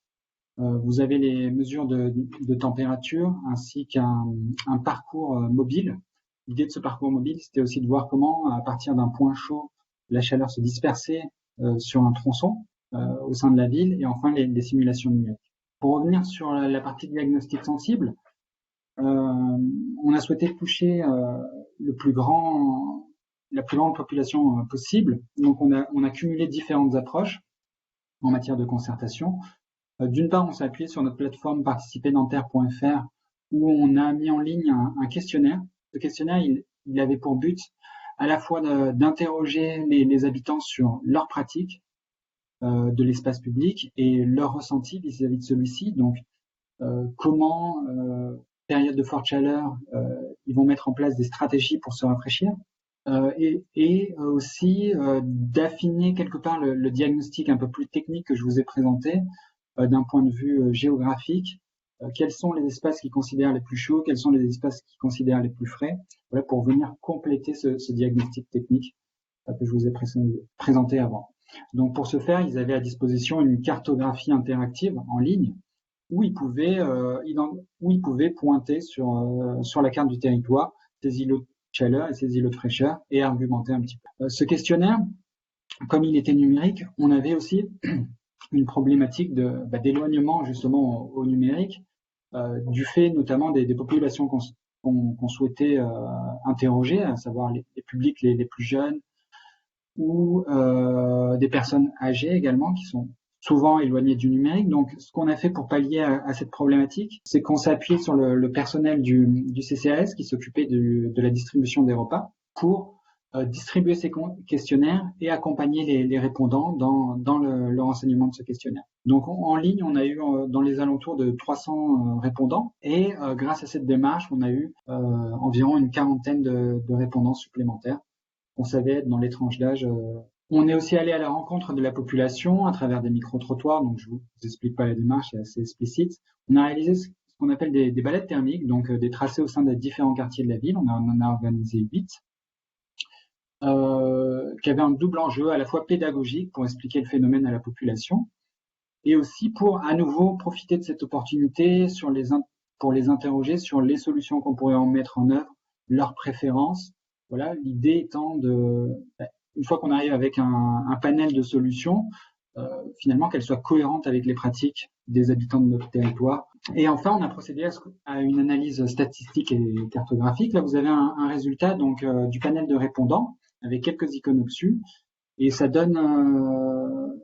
Vous avez les mesures de température ainsi qu'un parcours mobile. L'idée de ce parcours mobile, c'était aussi de voir comment, à partir d'un point chaud, la chaleur se dispersait sur un tronçon au sein de la ville, et enfin les simulations numériques. Pour revenir sur la partie diagnostic sensible, on a souhaité toucher la plus grande population possible. Donc on a cumulé différentes approches en matière de concertation. D'une part, on s'est appuyé sur notre plateforme participerdanterre.fr où on a mis en ligne un questionnaire. Ce questionnaire, il avait pour but à la fois d'interroger les habitants sur leurs pratiques de l'espace public et leur ressenti vis-à-vis de celui-ci. Donc, comment, période de forte chaleur, ils vont mettre en place des stratégies pour se rafraîchir. Et aussi d'affiner quelque part le diagnostic un peu plus technique que je vous ai présenté d'un point de vue géographique. Quels sont les espaces qu'ils considèrent les plus chauds, quels sont les espaces qu'ils considèrent les plus frais, voilà, pour venir compléter ce diagnostic technique que je vous ai présenté avant. Donc pour ce faire, ils avaient à disposition une cartographie interactive en ligne où ils pouvaient pointer sur la carte du territoire ces îlots de chaleur et ces îlots de fraîcheur et argumenter un petit peu. Ce questionnaire, comme il était numérique, on avait aussi une problématique d'éloignement justement au numérique, du fait notamment des populations qu'on souhaitait interroger, à savoir les publics les plus jeunes ou des personnes âgées également qui sont souvent éloignées du numérique. Donc ce qu'on a fait pour pallier à cette problématique, c'est qu'on s'est appuyé sur le personnel du CCAS qui s'occupait de la distribution des repas pour distribuer ces questionnaires et accompagner les répondants dans le renseignement de ce questionnaire. Donc en ligne, on a eu dans les alentours de 300 répondants et grâce à cette démarche, on a eu environ une quarantaine de répondants supplémentaires qu'on savait être dans les tranches d'âge. On est aussi allé à la rencontre de la population à travers des micro-trottoirs, donc je vous explique pas la démarche, c'est assez explicite. On a réalisé ce qu'on appelle des balades thermiques, donc des tracés au sein des différents quartiers de la ville. On en a organisé 8. Qui avait un double enjeu, à la fois pédagogique pour expliquer le phénomène à la population et aussi pour à nouveau profiter de cette opportunité pour les interroger sur les solutions qu'on pourrait en mettre en œuvre, leurs préférences. Voilà, l'idée étant une fois qu'on arrive avec un panel de solutions, finalement qu'elles soient cohérentes avec les pratiques des habitants de notre territoire. Et enfin, on a procédé à une analyse statistique et cartographique. Là, vous avez un résultat donc du panel de répondants avec quelques icônes au-dessus, et ça donne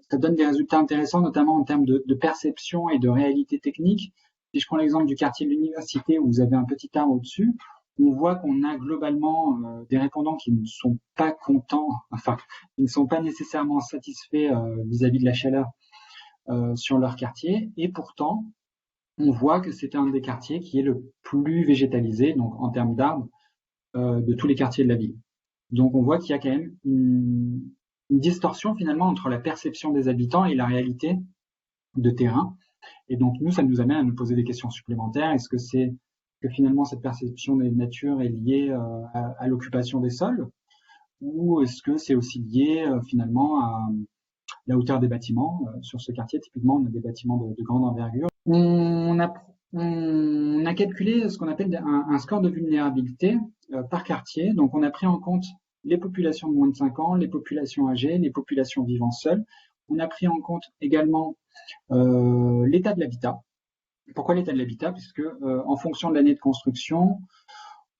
des résultats intéressants, notamment en termes de perception et de réalité technique. Si je prends l'exemple du quartier de l'université où vous avez un petit arbre au-dessus, on voit qu'on a globalement des répondants qui ne sont pas contents, enfin, qui ne sont pas nécessairement satisfaits vis-à-vis de la chaleur sur leur quartier, et pourtant, on voit que c'est un des quartiers qui est le plus végétalisé, donc en termes d'arbres, de tous les quartiers de la ville. Donc on voit qu'il y a quand même une distorsion finalement entre la perception des habitants et la réalité de terrain. Et donc nous, ça nous amène à nous poser des questions supplémentaires. Est-ce que finalement cette perception des natures est liée à l'occupation des sols, ou est-ce que c'est aussi lié finalement à la hauteur des bâtiments. Sur ce quartier, typiquement, on a des bâtiments de grande envergure. On a calculé ce qu'on appelle un score de vulnérabilité par quartier. Donc, on a pris en compte les populations de moins de 5 ans, les populations âgées, les populations vivant seules. On a pris en compte également l'état de l'habitat. Pourquoi l'état de l'habitat? Puisque en fonction de l'année de construction,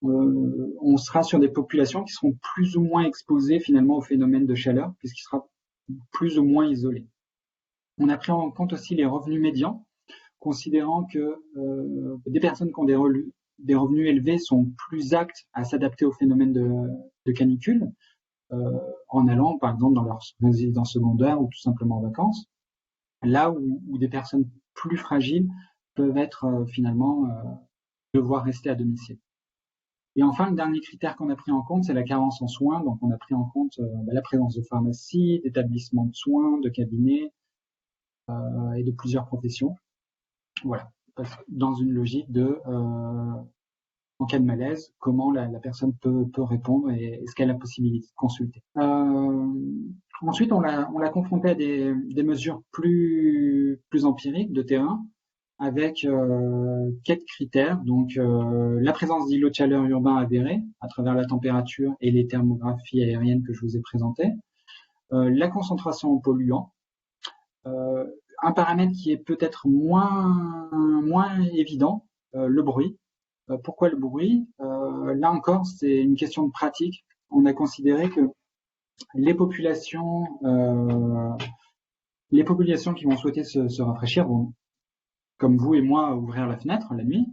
on sera sur des populations qui seront plus ou moins exposées finalement au phénomène de chaleur, puisqu'il sera plus ou moins isolé. On a pris en compte aussi les revenus médians, considérant que des personnes qui ont des revenus élevés sont plus aptes à s'adapter au phénomène de canicule, en allant par exemple dans leur résidence secondaire ou tout simplement en vacances, là où des personnes plus fragiles peuvent être finalement devoir rester à domicile. Et enfin, le dernier critère qu'on a pris en compte, c'est la carence en soins. Donc, on a pris en compte la présence de pharmacies, d'établissements de soins, de cabinets et de plusieurs professions. Voilà, dans une logique de, en cas de malaise, comment la personne peut répondre et est-ce qu'elle a la possibilité de consulter. Ensuite, on l'a confronté à des mesures plus empiriques de terrain, avec 4 critères, donc la présence d'îlots de chaleur urbains avérés à travers la température et les thermographies aériennes que je vous ai présentées, la concentration en polluants, un paramètre qui est peut-être moins évident, le bruit. Pourquoi le bruit? Là encore, c'est une question de pratique. On a considéré que les populations qui vont souhaiter se rafraîchir vont, comme vous et moi, ouvrir la fenêtre la nuit,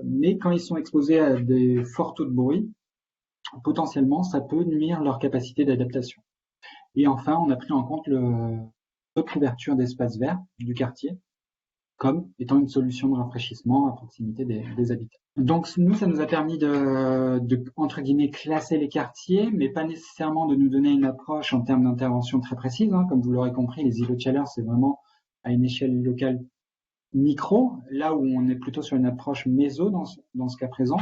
mais quand ils sont exposés à des forts taux de bruit, potentiellement, ça peut nuire leur capacité d'adaptation. Et enfin, on a pris en compte le taux de couverture d'espaces verts du quartier comme étant une solution de rafraîchissement à proximité des habitants. Donc nous, ça nous a permis de entre guillemets classer les quartiers, mais pas nécessairement de nous donner une approche en termes d'intervention très précise. Comme vous l'aurez compris, les îlots de chaleur, c'est vraiment à une échelle locale micro, là où on est plutôt sur une approche méso dans ce cas présent.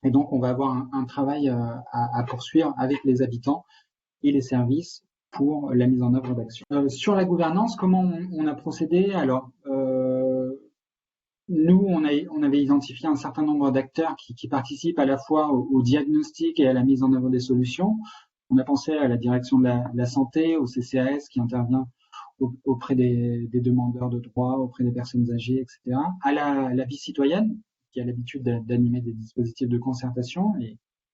Et donc, on va avoir un travail à poursuivre avec les habitants et les services pour la mise en œuvre d'actions. Sur la gouvernance, comment on a procédé? Alors, nous, on avait identifié un certain nombre d'acteurs qui participent à la fois au diagnostic et à la mise en œuvre des solutions. On a pensé à la direction de la santé, au CCAS qui intervient auprès des demandeurs de droits, auprès des personnes âgées, etc. À la vie citoyenne, qui a l'habitude d'animer des dispositifs de concertation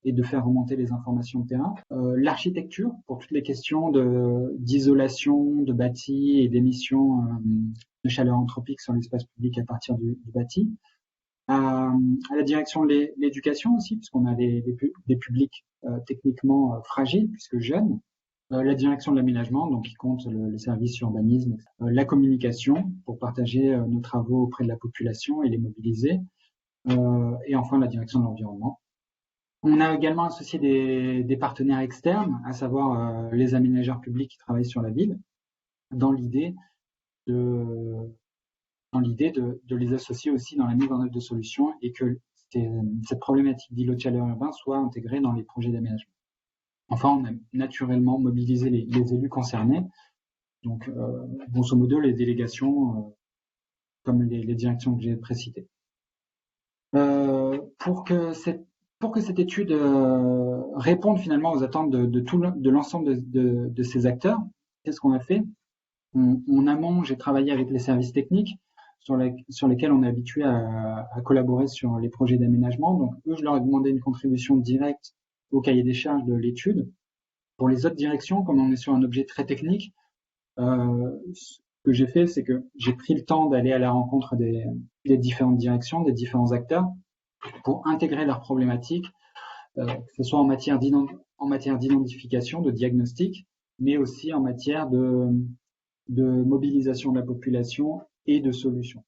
et de faire remonter les informations de terrain. L'architecture, pour toutes les questions d'isolation, de bâti et d'émissions de chaleur anthropique sur l'espace public à partir du bâti. À la direction de l'éducation aussi, puisqu'on a des publics techniquement fragiles, puisque jeunes. La direction de l'aménagement, donc qui compte le service urbanisme, la communication pour partager nos travaux auprès de la population et les mobiliser, et enfin la direction de l'environnement. On a également associé des partenaires externes, à savoir les aménageurs publics qui travaillent sur la ville, dans l'idée de les associer aussi dans la mise en œuvre de solutions et que cette problématique d'îlots de chaleur urbain soit intégrée dans les projets d'aménagement. Enfin, on a naturellement mobilisé les élus concernés, donc grosso modo les délégations comme les directions que j'ai précitées. Pour que cette étude réponde finalement aux attentes de l'ensemble de ces acteurs, qu'est-ce qu'on a fait? En amont, j'ai travaillé avec les services techniques sur lesquels on est habitué à collaborer sur les projets d'aménagement. Donc eux, je leur ai demandé une contribution directe au cahier des charges de l'étude. Pour les autres directions, comme on est sur un objet très technique, ce que j'ai fait, c'est que j'ai pris le temps d'aller à la rencontre des différentes directions, des différents acteurs, pour intégrer leurs problématiques, que ce soit en matière d'identification, de diagnostic, mais aussi en matière de mobilisation de la population et de solutions.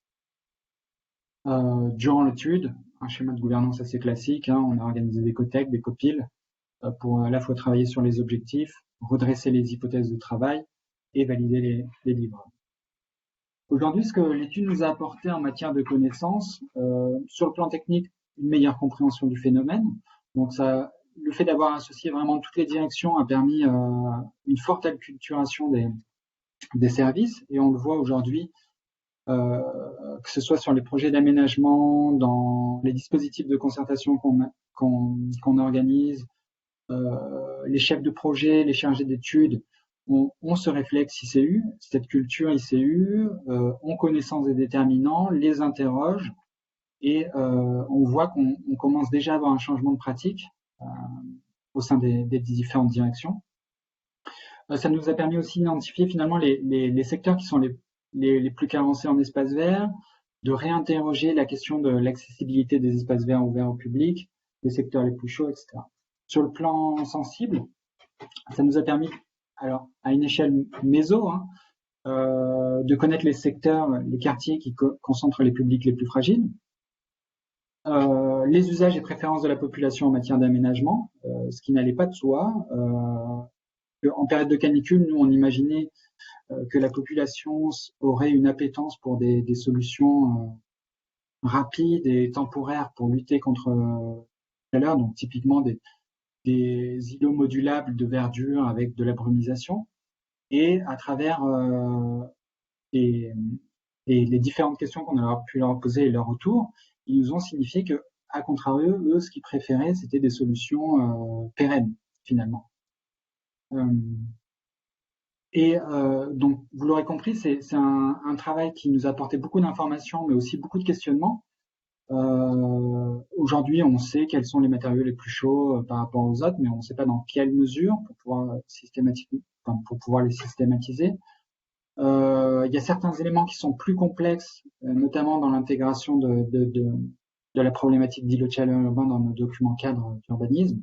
Durant l'étude, un schéma de gouvernance assez classique, on a organisé des COTEC, des COPIL, pour à la fois travailler sur les objectifs, redresser les hypothèses de travail et valider les livres. Aujourd'hui, ce que l'étude nous a apporté en matière de connaissances, sur le plan technique, une meilleure compréhension du phénomène. Donc ça le fait d'avoir associé vraiment toutes les directions a permis une forte acculturation des services, et on le voit aujourd'hui, que ce soit sur les projets d'aménagement, dans les dispositifs de concertation qu'on organise, les chefs de projet, les chargés d'études ont ce réflexe ICU, cette culture ICU, ont connaissance des déterminants, les interrogent, et on voit qu'on commence déjà à avoir un changement de pratique au sein des différentes directions. Ça nous a permis aussi d'identifier finalement les secteurs qui sont les plus carencés en espaces verts, de réinterroger la question de l'accessibilité des espaces verts ouverts au public, les secteurs les plus chauds, etc. Sur le plan sensible, ça nous a permis, alors à une échelle méso, de connaître les secteurs, les quartiers qui concentrent les publics les plus fragiles, les usages et préférences de la population en matière d'aménagement, ce qui n'allait pas de soi. En période de canicule, nous on imaginait que la population aurait une appétence pour des solutions rapides et temporaires pour lutter contre la chaleur, donc typiquement des îlots modulables de verdure avec de la brumisation. Et à travers les différentes questions qu'on a pu leur poser et leur retour, ils nous ont signifié que, à contrario, eux, ce qu'ils préféraient, c'était des solutions pérennes, finalement. Donc, vous l'aurez compris, c'est un travail qui nous a apporté beaucoup d'informations, mais aussi beaucoup de questionnements. Aujourd'hui, on sait quels sont les matériaux les plus chauds par rapport aux autres, mais on ne sait pas dans quelle mesure pour pouvoir les systématiser. Il y a certains éléments qui sont plus complexes, notamment dans l'intégration de la problématique d'îlots de chaleur urbain dans nos documents cadres d'urbanisme,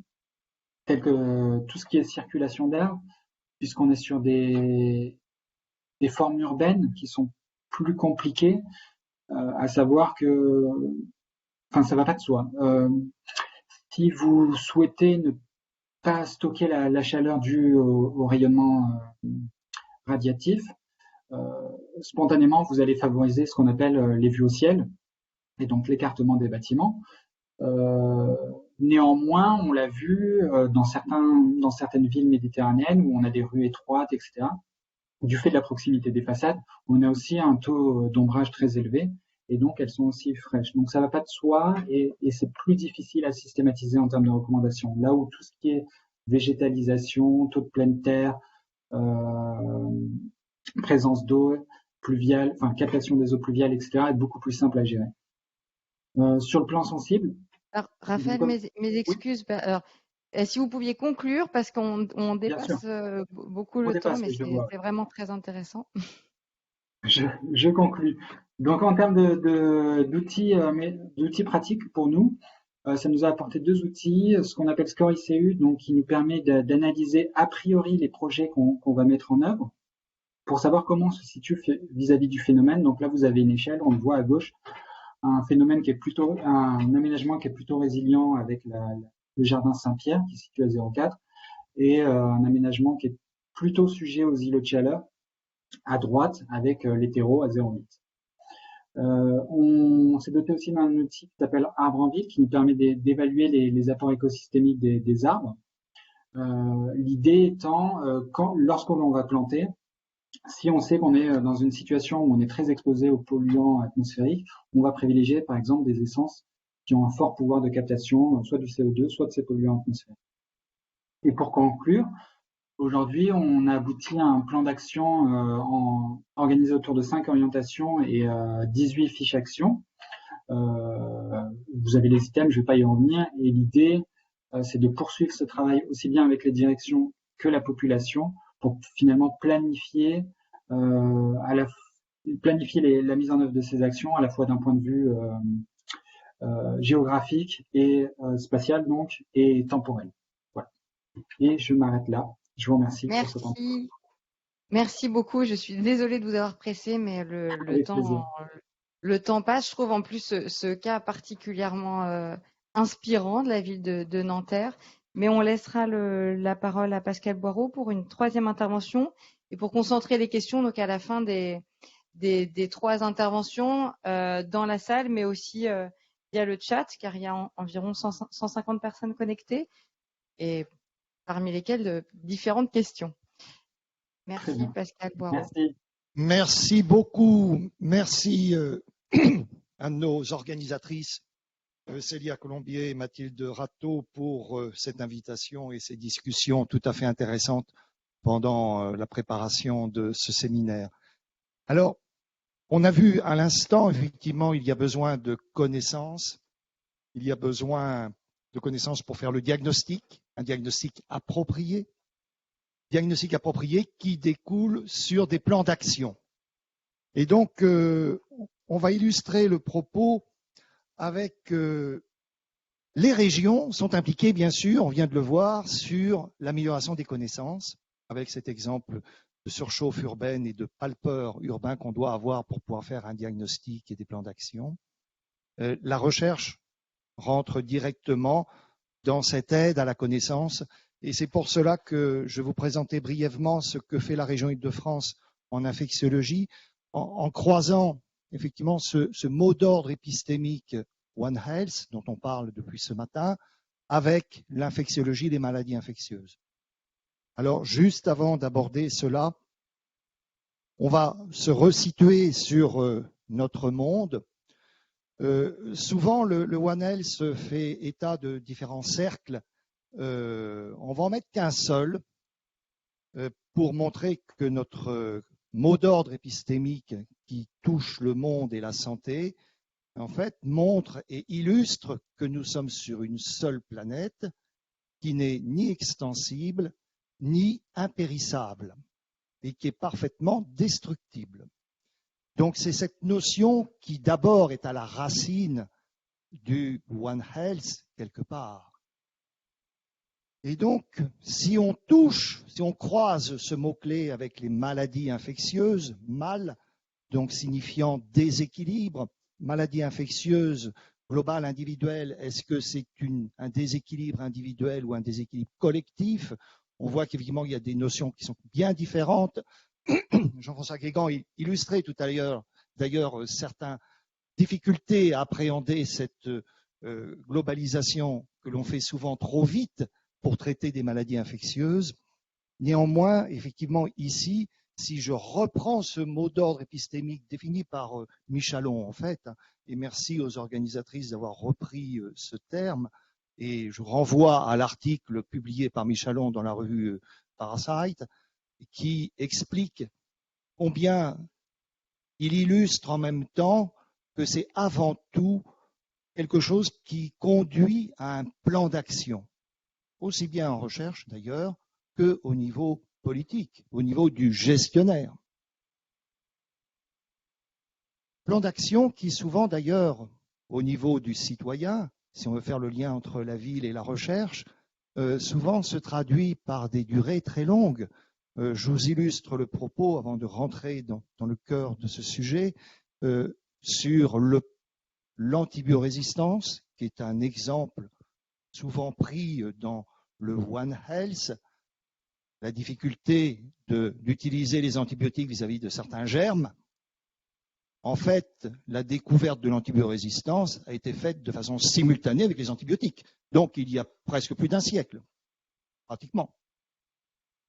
tels que tout ce qui est circulation d'air, puisqu'on est sur des formes urbaines qui sont plus compliquées, à savoir que, enfin, ça va pas de soi. Si vous souhaitez ne pas stocker la chaleur due au rayonnement radiatif, spontanément, vous allez favoriser ce qu'on appelle les vues au ciel, et donc l'écartement des bâtiments. Néanmoins, on l'a vu dans certaines villes méditerranéennes où on a des rues étroites, etc. Du fait de la proximité des façades, on a aussi un taux d'ombrage très élevé, et donc elles sont aussi fraîches. Donc ça va pas de soi, et c'est plus difficile à systématiser en termes de recommandations. Là où tout ce qui est végétalisation, taux de pleine terre, présence d'eau pluviale, enfin captation des eaux pluviales, etc., est beaucoup plus simple à gérer. Sur le plan sensible. Alors, Raphaël, mes excuses. Oui. Alors, si vous pouviez conclure, parce qu'on dépasse beaucoup le temps, mais c'est vraiment très intéressant. Je conclue. Donc, en termes d'outils pratiques pour nous, ça nous a apporté 2 outils, ce qu'on appelle Score ICU, donc qui nous permet d'analyser a priori les projets qu'on va mettre en œuvre pour savoir comment on se situe vis-à-vis du phénomène. Donc là, vous avez une échelle, on le voit à gauche, un aménagement qui est plutôt résilient avec le jardin Saint-Pierre qui est situé à 0,4, et un aménagement qui est plutôt sujet aux îlots de chaleur à droite avec les terreaux à 0,8. On s'est doté aussi d'un outil qui s'appelle Arbre en ville, qui nous permet d'évaluer les apports écosystémiques des arbres. L'idée étant, lorsque l'on va planter, si on sait qu'on est dans une situation où on est très exposé aux polluants atmosphériques, on va privilégier par exemple des essences qui ont un fort pouvoir de captation, soit du CO2, soit de ces polluants atmosphériques. Et pour conclure, aujourd'hui, on a abouti à un plan d'action organisé autour de 5 orientations et 18 fiches actions. Vous avez les items, je ne vais pas y revenir. Et l'idée, c'est de poursuivre ce travail aussi bien avec les directions que la population pour finalement planifier la mise en œuvre de ces actions à la fois d'un point de vue géographique et spatial donc et temporel. Voilà. Et je m'arrête là. Je vous remercie. Merci. Pour ce temps. Merci beaucoup. Je suis désolée de vous avoir pressé, mais le temps passe. Je trouve en plus ce cas particulièrement inspirant de la ville de Nanterre. Mais on laissera la parole à Pascal Boireau pour une 3e intervention et pour concentrer les questions donc à la fin des 3 interventions dans la salle, mais aussi via le chat, car il y a environ 150 personnes connectées. et parmi lesquelles différentes questions. Très Merci bien. Pascal Boireau. Merci. Merci beaucoup. Merci à nos organisatrices, Célia Colombier et Mathilde Rateau, pour cette invitation et ces discussions tout à fait intéressantes pendant la préparation de ce séminaire. Alors, on a vu à l'instant, effectivement, il y a besoin de connaissances. Il y a besoin de connaissances pour faire le diagnostic, un diagnostic approprié qui découle sur des plans d'action. Et donc, on va illustrer le propos avec les régions sont impliquées, bien sûr, on vient de le voir, sur l'amélioration des connaissances, avec cet exemple de surchauffe urbaine et de palpeur urbain qu'on doit avoir pour pouvoir faire un diagnostic et des plans d'action. La recherche rentre directement dans cette aide à la connaissance, et c'est pour cela que je vais vous présenter brièvement ce que fait la région Île-de-France en infectiologie, en croisant effectivement ce mot d'ordre épistémique One Health, dont on parle depuis ce matin, avec l'infectiologie des maladies infectieuses. Alors, juste avant d'aborder cela, on va se resituer sur notre monde. Souvent, le One Health fait état de différents cercles. On va en mettre qu'un seul pour montrer que notre mot d'ordre épistémique qui touche le monde et la santé, en fait, montre et illustre que nous sommes sur une seule planète qui n'est ni extensible ni impérissable et qui est parfaitement destructible. Donc, c'est cette notion qui d'abord est à la racine du One Health quelque part. Et donc, si on croise ce mot-clé avec les maladies infectieuses, mal, donc signifiant déséquilibre, maladie infectieuse globale individuelle, est-ce que c'est un déséquilibre individuel ou un déséquilibre collectif? On voit qu'évidemment, il y a des notions qui sont bien différentes. Jean-François Guégan illustrait tout à l'heure, d'ailleurs, certaines difficultés à appréhender cette globalisation que l'on fait souvent trop vite pour traiter des maladies infectieuses. Néanmoins, effectivement, ici, si je reprends ce mot d'ordre épistémique défini par Michalon, en fait, et merci aux organisatrices d'avoir repris ce terme, et je renvoie à l'article publié par Michalon dans la revue Parasite, qui explique combien il illustre en même temps que c'est avant tout quelque chose qui conduit à un plan d'action, aussi bien en recherche d'ailleurs qu'au niveau politique, au niveau du gestionnaire. Plan d'action qui souvent d'ailleurs, au niveau du citoyen, si on veut faire le lien entre la ville et la recherche, souvent se traduit par des durées très longues. Je vous illustre le propos avant de rentrer dans le cœur de ce sujet sur l'antibiorésistance, qui est un exemple souvent pris dans le One Health, la difficulté d'utiliser les antibiotiques vis-à-vis de certains germes. En fait, la découverte de l'antibiorésistance a été faite de façon simultanée avec les antibiotiques. Donc, il y a presque plus d'un siècle, pratiquement.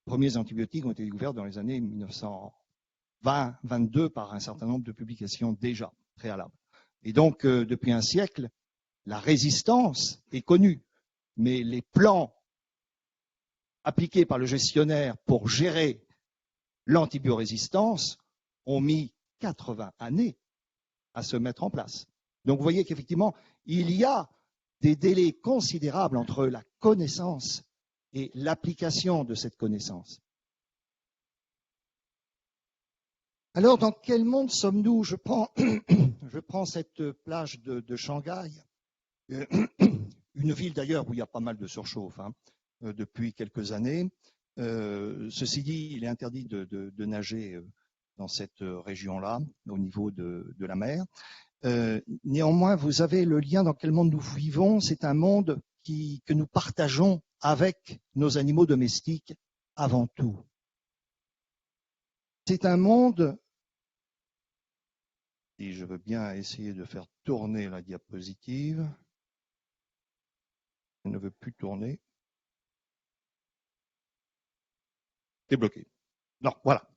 Les premiers antibiotiques ont été découverts dans les années 1920-22 par un certain nombre de publications déjà préalables. Et donc, depuis un siècle, la résistance est connue, mais les plans appliqués par le gestionnaire pour gérer l'antibiorésistance ont mis 80 années à se mettre en place. Donc vous voyez qu'effectivement, il y a des délais considérables entre la connaissance et l'application de cette connaissance. Alors, dans quel monde sommes-nous? Je prends cette plage de Shanghai, une ville d'ailleurs où il y a pas mal de surchauffe depuis quelques années. Ceci dit, il est interdit de nager dans cette région-là, au niveau de la mer. Néanmoins, vous avez le lien dans quel monde nous vivons. C'est un monde que nous partageons avec nos animaux domestiques avant tout. C'est un monde, si je veux bien essayer de faire tourner la diapositive, elle ne veut plus tourner. T'es bloqué. Non, voilà.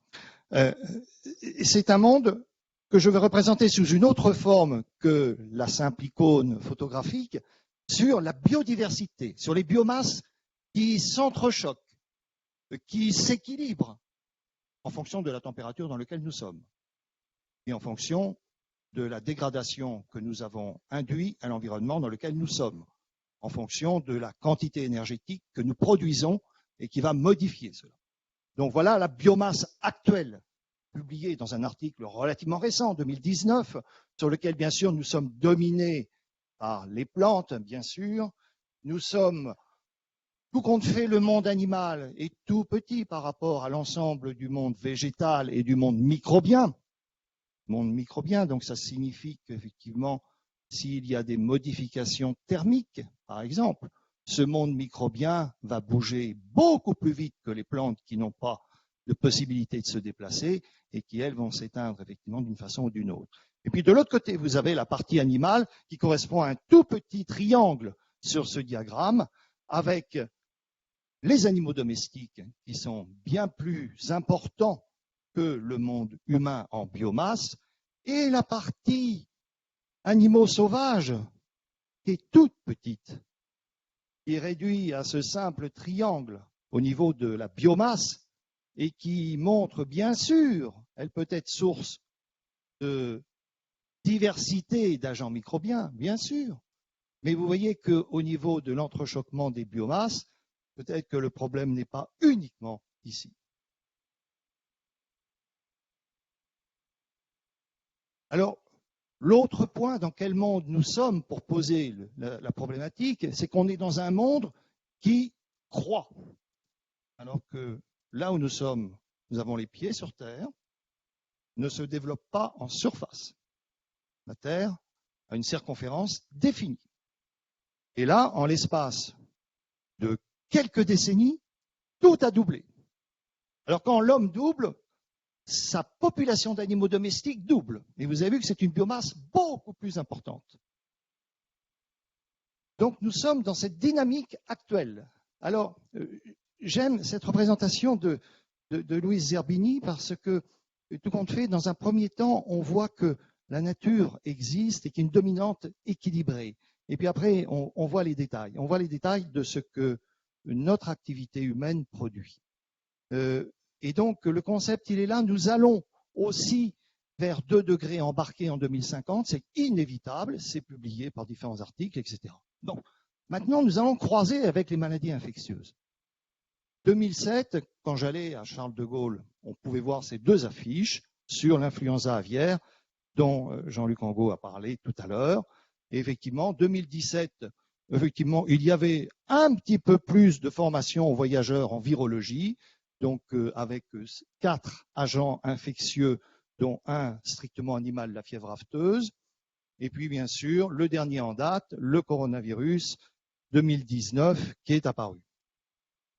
C'est un monde que je vais représenter sous une autre forme que la simple icône photographique, sur la biodiversité, sur les biomasses qui s'entrechoquent, qui s'équilibrent en fonction de la température dans laquelle nous sommes et en fonction de la dégradation que nous avons induite à l'environnement dans lequel nous sommes, en fonction de la quantité énergétique que nous produisons et qui va modifier cela. Donc voilà la biomasse actuelle, publiée dans un article relativement récent, 2019, sur lequel bien sûr nous sommes dominés par les plantes, bien sûr. Nous sommes, tout compte fait, le monde animal est tout petit par rapport à l'ensemble du monde végétal et du monde microbien. Donc ça signifie qu'effectivement, s'il y a des modifications thermiques, par exemple, ce monde microbien va bouger beaucoup plus vite que les plantes qui n'ont pas de possibilité de se déplacer et qui, elles, vont s'éteindre effectivement d'une façon ou d'une autre. Et puis de l'autre côté, vous avez la partie animale qui correspond à un tout petit triangle sur ce diagramme avec les animaux domestiques qui sont bien plus importants que le monde humain en biomasse et la partie animaux sauvages qui est toute petite, qui est réduite à ce simple triangle au niveau de la biomasse et qui montre bien sûr, elle peut être source de diversité d'agents microbiens, bien sûr, mais vous voyez qu'au niveau de l'entrechoquement des biomasses, peut-être que le problème n'est pas uniquement ici. Alors, l'autre point dans quel monde nous sommes pour poser la problématique, c'est qu'on est dans un monde qui croît. Alors que là où nous sommes, nous avons les pieds sur Terre, ne se développe pas en surface. La Terre a une circonférence définie. Et là, en l'espace de quelques décennies, tout a doublé. Alors quand l'homme double, sa population d'animaux domestiques double. Mais vous avez vu que c'est une biomasse beaucoup plus importante. Donc nous sommes dans cette dynamique actuelle. Alors, j'aime cette représentation de Louise Zerbini parce que, tout compte fait, dans un premier temps, on voit que la nature existe et qu'il y a une dominante équilibrée. Et puis après, on voit les détails. On voit les détails de ce que notre activité humaine produit. Et donc, le concept, il est là. Nous allons aussi vers 2 degrés embarqués en 2050. C'est inévitable. C'est publié par différents articles, etc. Donc, maintenant, nous allons croiser avec les maladies infectieuses. 2007, quand j'allais à Charles de Gaulle, on pouvait voir ces 2 affiches sur l'influenza aviaire dont Jean-Luc Angot a parlé tout à l'heure. Et effectivement, 2017, effectivement, il y avait un petit peu plus de formation aux voyageurs en virologie, donc avec 4 agents infectieux, dont un strictement animal, la fièvre afteuse. Et puis, bien sûr, le dernier en date, le coronavirus 2019, qui est apparu.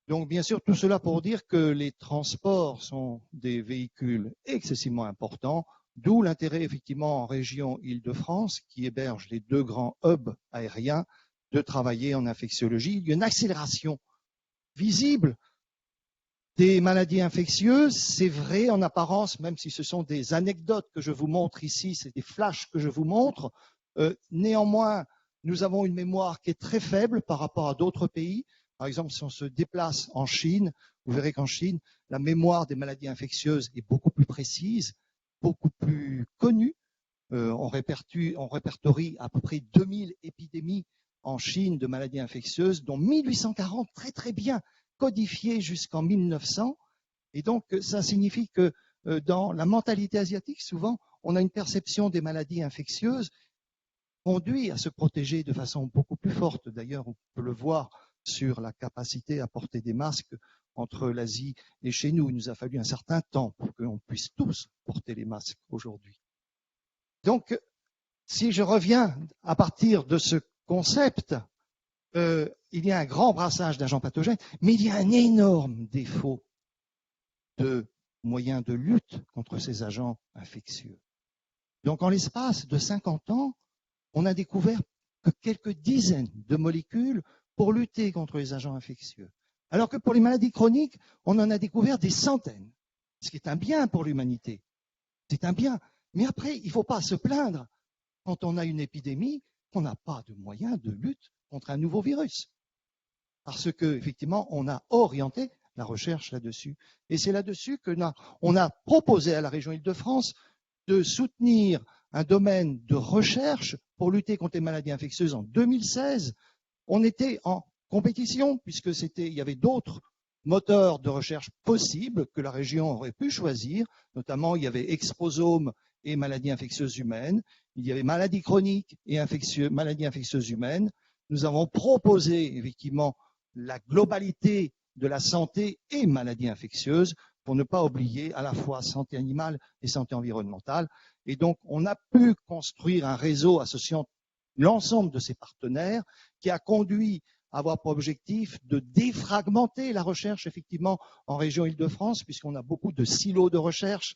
Donc, bien sûr, tout cela pour dire que les transports sont des véhicules excessivement importants, d'où l'intérêt, effectivement, en région Île-de-France, qui héberge les 2 grands hubs aériens, de travailler en infectiologie. Il y a une accélération visible des maladies infectieuses. C'est vrai en apparence, même si ce sont des anecdotes que je vous montre ici, c'est des flashs que je vous montre. Néanmoins, nous avons une mémoire qui est très faible par rapport à d'autres pays. Par exemple, si on se déplace en Chine, vous verrez qu'en Chine, la mémoire des maladies infectieuses est beaucoup plus précise, beaucoup plus connue. On répertorie à peu près 2000 épidémies en Chine de maladies infectieuses, dont 1840 très très bien codifiées jusqu'en 1900. Et donc, ça signifie que dans la mentalité asiatique, souvent, on a une perception des maladies infectieuses conduit à se protéger de façon beaucoup plus forte. D'ailleurs, on peut le voir sur la capacité à porter des masques entre l'Asie et chez nous. Il nous a fallu un certain temps pour qu'on puisse tous porter les masques aujourd'hui. Donc, si je reviens à partir de ce concept, il y a un grand brassage d'agents pathogènes, mais il y a un énorme défaut de moyens de lutte contre ces agents infectieux. Donc, en l'espace de 50 ans, on a découvert que quelques dizaines de molécules pour lutter contre les agents infectieux. Alors que pour les maladies chroniques, on en a découvert des centaines, ce qui est un bien pour l'humanité. C'est un bien. Mais après, il ne faut pas se plaindre quand on a une épidémie qu'on n'a pas de moyens de lutte contre un nouveau virus. Parce qu'effectivement, on a orienté la recherche là-dessus. Et c'est là-dessus qu'on a proposé à la région Île-de-France de soutenir un domaine de recherche pour lutter contre les maladies infectieuses en 2016. On était en compétition puisque il y avait d'autres moteurs de recherche possibles que la région aurait pu choisir. Notamment, il y avait exposome et maladies infectieuses humaines. Il y avait maladies chroniques et maladies infectieuses humaines. Nous avons proposé effectivement la globalité de la santé et maladies infectieuses pour ne pas oublier à la fois santé animale et santé environnementale. Et donc, on a pu construire un réseau associant l'ensemble de ces partenaires qui a conduit à avoir pour objectif de défragmenter la recherche, effectivement, en région Île-de-France, puisqu'on a beaucoup de silos de recherche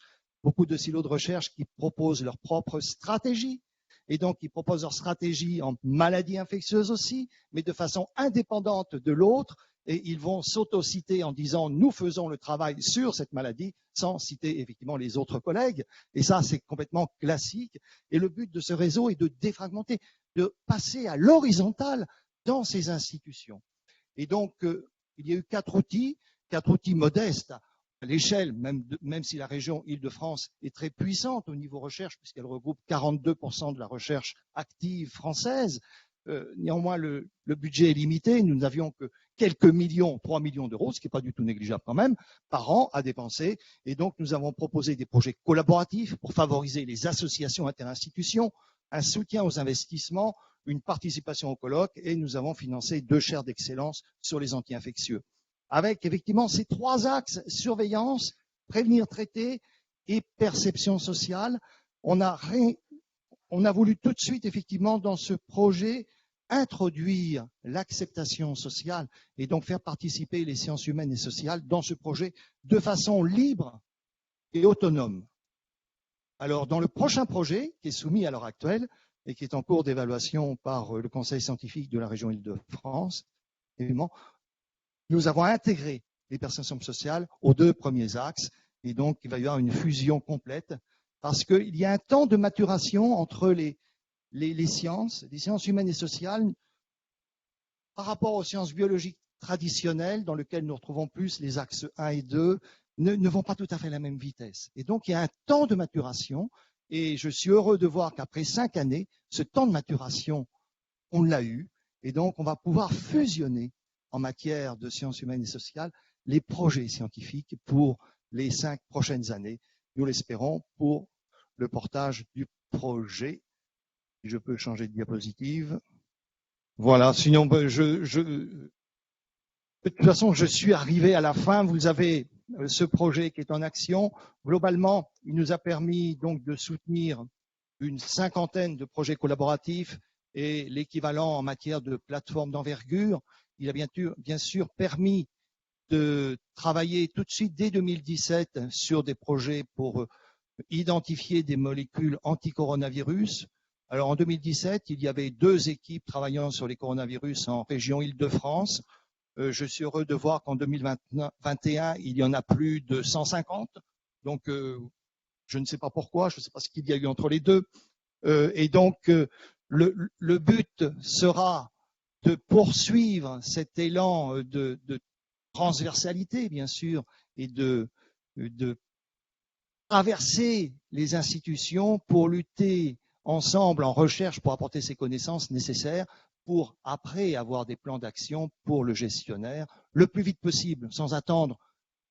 qui proposent leur propre stratégie. Et donc, ils proposent leur stratégie en maladies infectieuses aussi, mais de façon indépendante de l'autre. Et ils vont s'auto-citer en disant « nous faisons le travail sur cette maladie » sans citer effectivement les autres collègues. Et ça, c'est complètement classique. Et le but de ce réseau est de défragmenter, de passer à l'horizontale dans ces institutions. Et donc, il y a eu quatre outils modestes à l'échelle, même si la région Île-de-France est très puissante au niveau recherche, puisqu'elle regroupe 42% de la recherche active française. Néanmoins, le budget est limité. Nous n'avions que quelques millions, 3 millions d'euros, ce qui n'est pas du tout négligeable quand même, par an à dépenser. Et donc, nous avons proposé des projets collaboratifs pour favoriser les associations interinstitutions, un soutien aux investissements, une participation au colloque, et nous avons financé 2 chaires d'excellence sur les anti-infectieux. Avec effectivement ces 3 axes, surveillance, prévenir, traiter et perception sociale, on a voulu tout de suite, effectivement, dans ce projet, introduire l'acceptation sociale et donc faire participer les sciences humaines et sociales dans ce projet de façon libre et autonome. Alors, dans le prochain projet, qui est soumis à l'heure actuelle et qui est en cours d'évaluation par le Conseil scientifique de la région Île-de-France, évidemment, nous avons intégré les perceptions sociales aux 2 premiers axes et donc il va y avoir une fusion complète parce qu'il y a un temps de maturation entre les sciences humaines et sociales par rapport aux sciences biologiques traditionnelles dans lesquelles nous retrouvons plus les axes 1 et 2 ne vont pas tout à fait à la même vitesse. Et donc, il y a un temps de maturation et je suis heureux de voir qu'après 5 années, ce temps de maturation, on l'a eu et donc on va pouvoir fusionner en matière de sciences humaines et sociales les projets scientifiques pour les 5 prochaines années. Nous l'espérons pour le portage du projet. Je peux changer de diapositive. Voilà, sinon, de toute façon, je suis arrivé à la fin. Vous avez ce projet qui est en action. Globalement, il nous a permis donc de soutenir une 50aine de projets collaboratifs et l'équivalent en matière de plateforme d'envergure. Il a bien sûr permis de travailler tout de suite dès 2017 sur des projets pour identifier des molécules anti-coronavirus. Alors en 2017, il y avait 2 équipes travaillant sur les coronavirus en région Île-de-France. Je suis heureux de voir qu'en 2021, il y en a plus de 150. Donc, je ne sais pas pourquoi, je ne sais pas ce qu'il y a eu entre les 2. Et donc, le but sera de poursuivre cet élan de transversalité, bien sûr, et de traverser les institutions pour lutter ensemble en recherche pour apporter ces connaissances nécessaires pour après avoir des plans d'action pour le gestionnaire le plus vite possible, sans attendre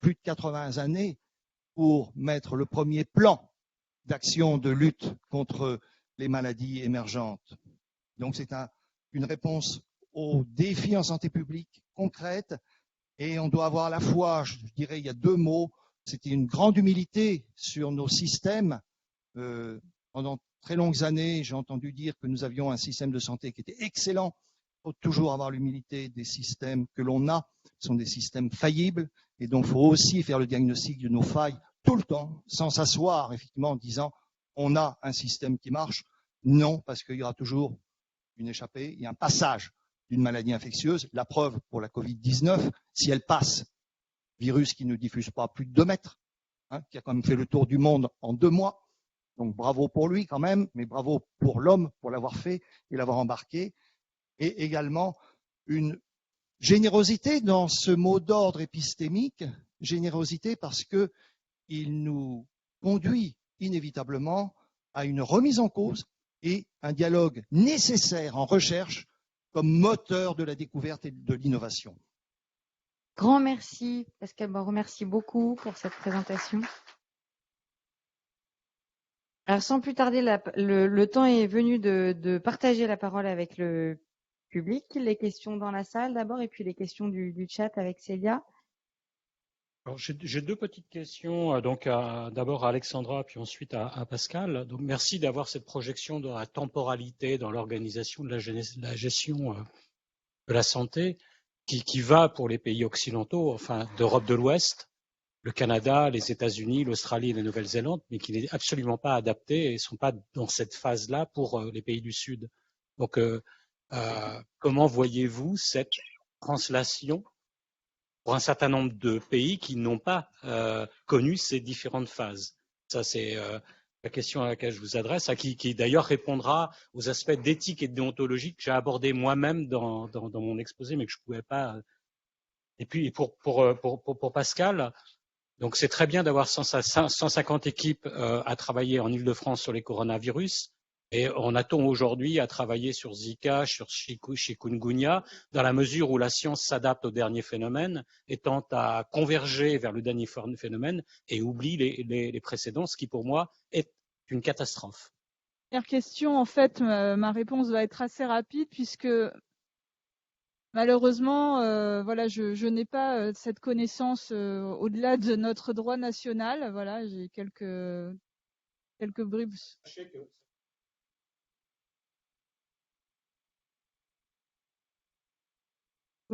plus de 80 années pour mettre le premier plan d'action de lutte contre les maladies émergentes. Donc c'est une réponse aux défis en santé publique concrète et on doit avoir à la fois, je dirais, il y a 2 mots, c'était une grande humilité sur nos systèmes. Pendant très longues années, j'ai entendu dire que nous avions un système de santé qui était excellent. Il faut toujours avoir l'humilité des systèmes que l'on a. Ce sont des systèmes faillibles et donc il faut aussi faire le diagnostic de nos failles tout le temps, sans s'asseoir effectivement en disant on a un système qui marche. Non, parce qu'il y aura toujours une échappée, il y a un passage d'une maladie infectieuse. La preuve pour la Covid-19, si elle passe, virus qui ne diffuse pas plus de 2 mètres, qui a quand même fait le tour du monde en 2 mois. Donc bravo pour lui quand même, mais bravo pour l'homme pour l'avoir fait et l'avoir embarqué. Et également une générosité dans ce mot d'ordre épistémique, générosité parce que il nous conduit inévitablement à une remise en cause et un dialogue nécessaire en recherche comme moteur de la découverte et de l'innovation. Grand merci, Pascal Barraud, merci beaucoup pour cette présentation. Alors, sans plus tarder, le temps est venu de partager la parole avec le public. Les questions dans la salle d'abord, et puis les questions du chat avec Célia. Alors, j'ai 2 petites questions, donc d'abord à Alexandra, puis ensuite à Pascal. Donc, merci d'avoir cette projection dans la temporalité, dans l'organisation de la gestion de la santé, qui va pour les pays occidentaux, enfin d'Europe de l'Ouest, le Canada, les États-Unis, l'Australie et la Nouvelle-Zélande, mais qui n'est absolument pas adapté et ne sont pas dans cette phase-là pour les pays du Sud. Donc, comment voyez-vous cette translation pour un certain nombre de pays qui n'ont pas connu ces différentes phases? Ça, c'est la question à laquelle je vous adresse, qui d'ailleurs répondra aux aspects d'éthique et de déontologie que j'ai abordés moi-même dans mon exposé, mais que je ne pouvais pas. Et puis, pour Pascal, donc c'est très bien d'avoir 150 équipes à travailler en Île-de-France sur les coronavirus. Et on attend aujourd'hui à travailler sur Zika, sur chikungunya, dans la mesure où la science s'adapte au dernier phénomène et tente à converger vers le dernier phénomène et oublie les précédents, ce qui pour moi est une catastrophe. Première question, en fait, ma réponse va être assez rapide puisque malheureusement, voilà, je n'ai pas cette connaissance au-delà de notre droit national. Voilà, j'ai quelques bribes.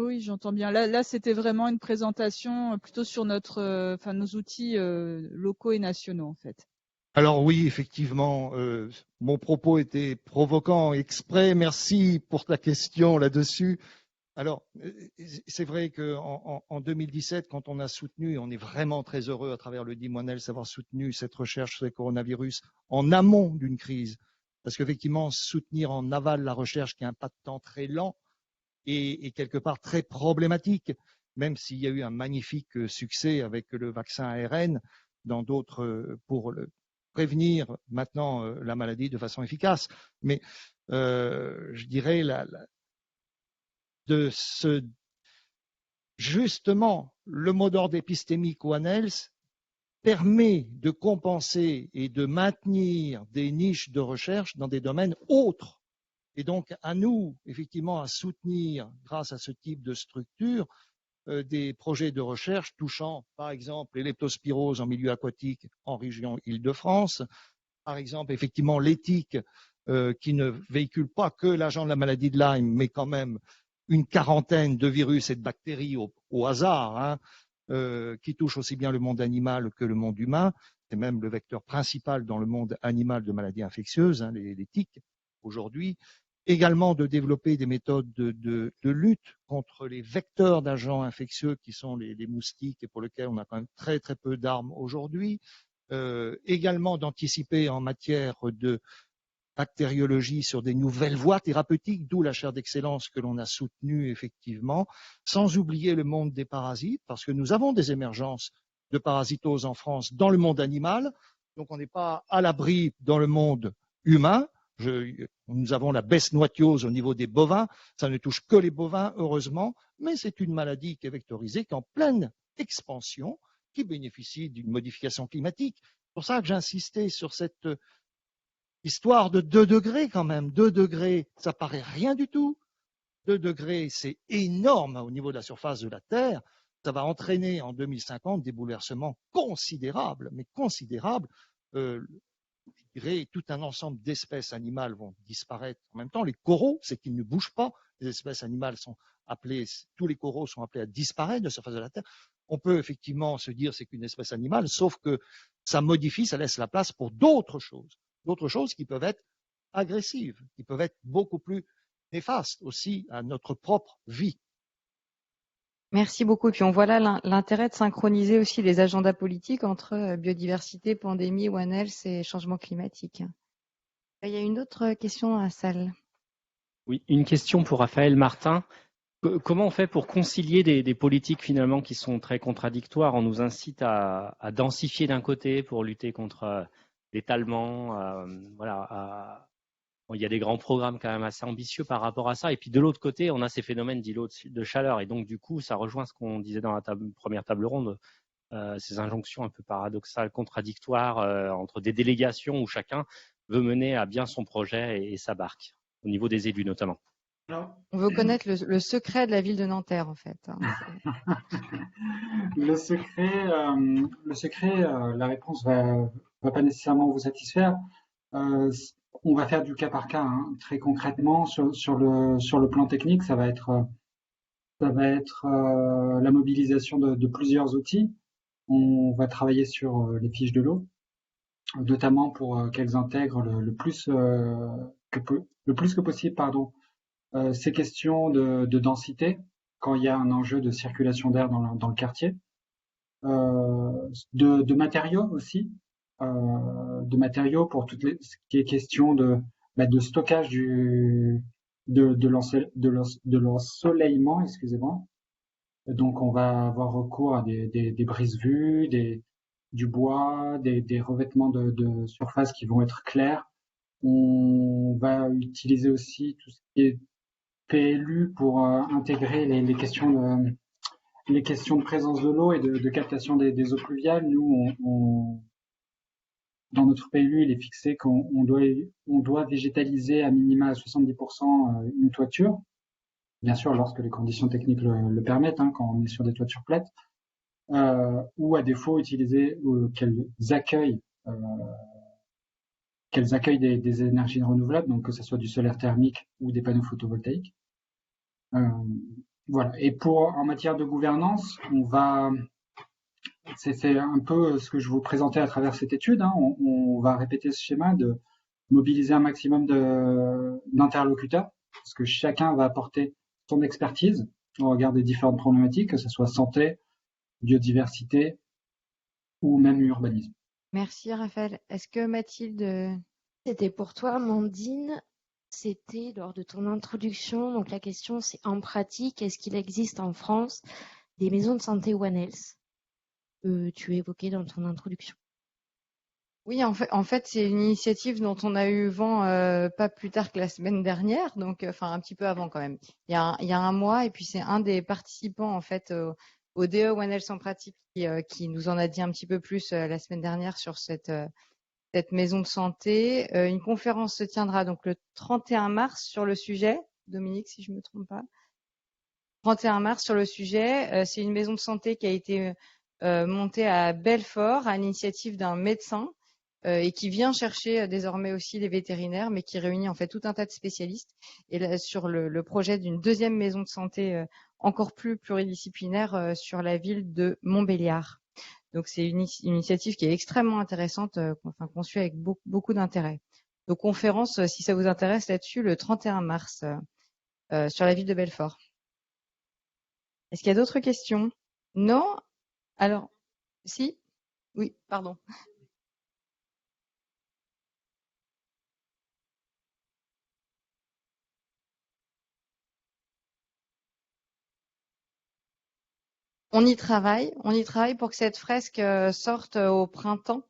Oui, j'entends bien. Là, c'était vraiment une présentation plutôt sur nos outils locaux et nationaux, en fait. Alors oui, effectivement, mon propos était provoquant exprès. Merci pour ta question là-dessus. Alors, c'est vrai qu'en 2017, quand on a soutenu, et on est vraiment très heureux à travers le DIMONELS d'avoir soutenu cette recherche sur les coronavirus en amont d'une crise, parce qu'effectivement, soutenir en aval la recherche qui a un pas de temps très lent et quelque part très problématique, même s'il y a eu un magnifique succès avec le vaccin ARN dans d'autres pour prévenir maintenant la maladie de façon efficace. Mais je dirais justement, le mot d'ordre épistémique One Health permet de compenser et de maintenir des niches de recherche dans des domaines autres. Et donc, à nous, effectivement, à soutenir, grâce à ce type de structure, des projets de recherche touchant, par exemple, les leptospiroses en milieu aquatique en région Île-de-France, par exemple, effectivement, l'éthique qui ne véhicule pas que l'agent de la maladie de Lyme, mais quand même une quarantaine de virus et de bactéries au hasard, qui touchent aussi bien le monde animal que le monde humain. C'est même le vecteur principal dans le monde animal de maladies infectieuses, les tiques, aujourd'hui. Également de développer des méthodes de lutte contre les vecteurs d'agents infectieux qui sont les moustiques et pour lesquels on a quand même très très peu d'armes aujourd'hui. Également d'anticiper en matière de bactériologie sur des nouvelles voies thérapeutiques, d'où la chaire d'excellence que l'on a soutenue effectivement, sans oublier le monde des parasites, parce que nous avons des émergences de parasitose en France dans le monde animal, donc on n'est pas à l'abri dans le monde humain. Nous avons la besnoitiose au niveau des bovins, ça ne touche que les bovins, heureusement, mais c'est une maladie qui est vectorisée, qui est en pleine expansion, qui bénéficie d'une modification climatique. C'est pour ça que j'insistais sur cette histoire de 2 degrés quand même. 2 degrés, ça paraît rien du tout. 2 degrés, c'est énorme au niveau de la surface de la Terre. Ça va entraîner en 2050 des bouleversements considérables, mais considérables. Je dirais, tout un ensemble d'espèces animales vont disparaître en même temps. Les coraux, c'est qu'ils ne bougent pas. Les espèces animales sont appelées, tous les coraux sont appelés à disparaître de la surface de la Terre. On peut effectivement se dire c'est qu'une espèce animale, sauf que ça modifie, ça laisse la place pour d'autres choses qui peuvent être agressives, qui peuvent être beaucoup plus néfaste aussi à notre propre vie. Merci beaucoup. Et puis on voit là l'intérêt de synchroniser aussi les agendas politiques entre biodiversité, pandémie, One Health et changement climatique. Il y a une autre question dans la salle. Oui, une question pour Raphaël Martin. Comment on fait pour concilier des politiques finalement qui sont très contradictoires? On nous incite à densifier d'un côté pour lutter contre l'étalement. Voilà, il y a des grands programmes quand même assez ambitieux par rapport à ça. Et puis de l'autre côté, on a ces phénomènes d'îlots de chaleur. Et donc du coup, ça rejoint ce qu'on disait dans la première table ronde, ces injonctions un peu paradoxales, contradictoires entre des délégations où chacun veut mener à bien son projet et sa barque, au niveau des élus notamment. On veut connaître le secret de la ville de Nanterre, en fait. Le secret, la réponse va pas nécessairement vous satisfaire. On va faire du cas par cas, hein. Très concrètement, sur le plan technique, ça va être la mobilisation de plusieurs outils. On va travailler sur les fiches de l'eau, notamment pour qu'elles intègrent le plus que possible, pardon, ces questions de densité quand il y a un enjeu de circulation d'air dans le quartier, de matériaux aussi, de matériaux pour ce qui est question de stockage de l'ensoleillement, excusez-moi. Donc on va avoir recours à des brise-vues, du bois, des revêtements de surface qui vont être clairs. On va utiliser aussi tout ce qui est PLU pour intégrer les questions de présence de l'eau et de captation des eaux pluviales. Nous, dans notre PLU, il est fixé qu'on doit végétaliser à minima à 70% une toiture. Bien sûr, lorsque les conditions techniques le permettent, hein, quand on est sur des toitures plates, ou à défaut utiliser qu'elles accueillent des énergies renouvelables, donc que ce soit du solaire thermique ou des panneaux photovoltaïques. Voilà. Et en matière de gouvernance, c'est un peu ce que je vous présentais à travers cette étude, hein. On va répéter ce schéma de mobiliser un maximum d'interlocuteurs, parce que chacun va apporter son expertise au regard des différentes problématiques, que ce soit santé, biodiversité ou même urbanisme. Merci Raphaël. Est-ce que Mathilde... C'était pour toi, Amandine. C'était lors de ton introduction. Donc la question, c'est en pratique, est-ce qu'il existe en France des maisons de santé One Health que tu évoquais dans ton introduction? Oui, en fait, c'est une initiative dont on a eu vent pas plus tard que la semaine dernière, donc enfin un petit peu avant quand même. Il y a un mois, et puis c'est un des participants en fait au DE One Health en pratique qui nous en a dit un petit peu plus la semaine dernière sur cette maison de santé. Une conférence se tiendra donc le 31 mars sur le sujet. Dominique, si je me trompe pas. 31 mars sur le sujet. C'est une maison de santé qui a été montée à Belfort à l'initiative d'un médecin et qui vient chercher désormais aussi des vétérinaires, mais qui réunit en fait tout un tas de spécialistes. Et là, sur le projet d'une deuxième maison de santé encore plus pluridisciplinaire sur la ville de Montbéliard. Donc c'est une initiative qui est extrêmement intéressante, conçue avec beaucoup d'intérêt. Donc conférence, si ça vous intéresse là-dessus, le 31 mars sur la ville de Belfort. Est-ce qu'il y a d'autres questions? Non? Alors, si? Oui, pardon. On y travaille pour que cette fresque sorte au printemps,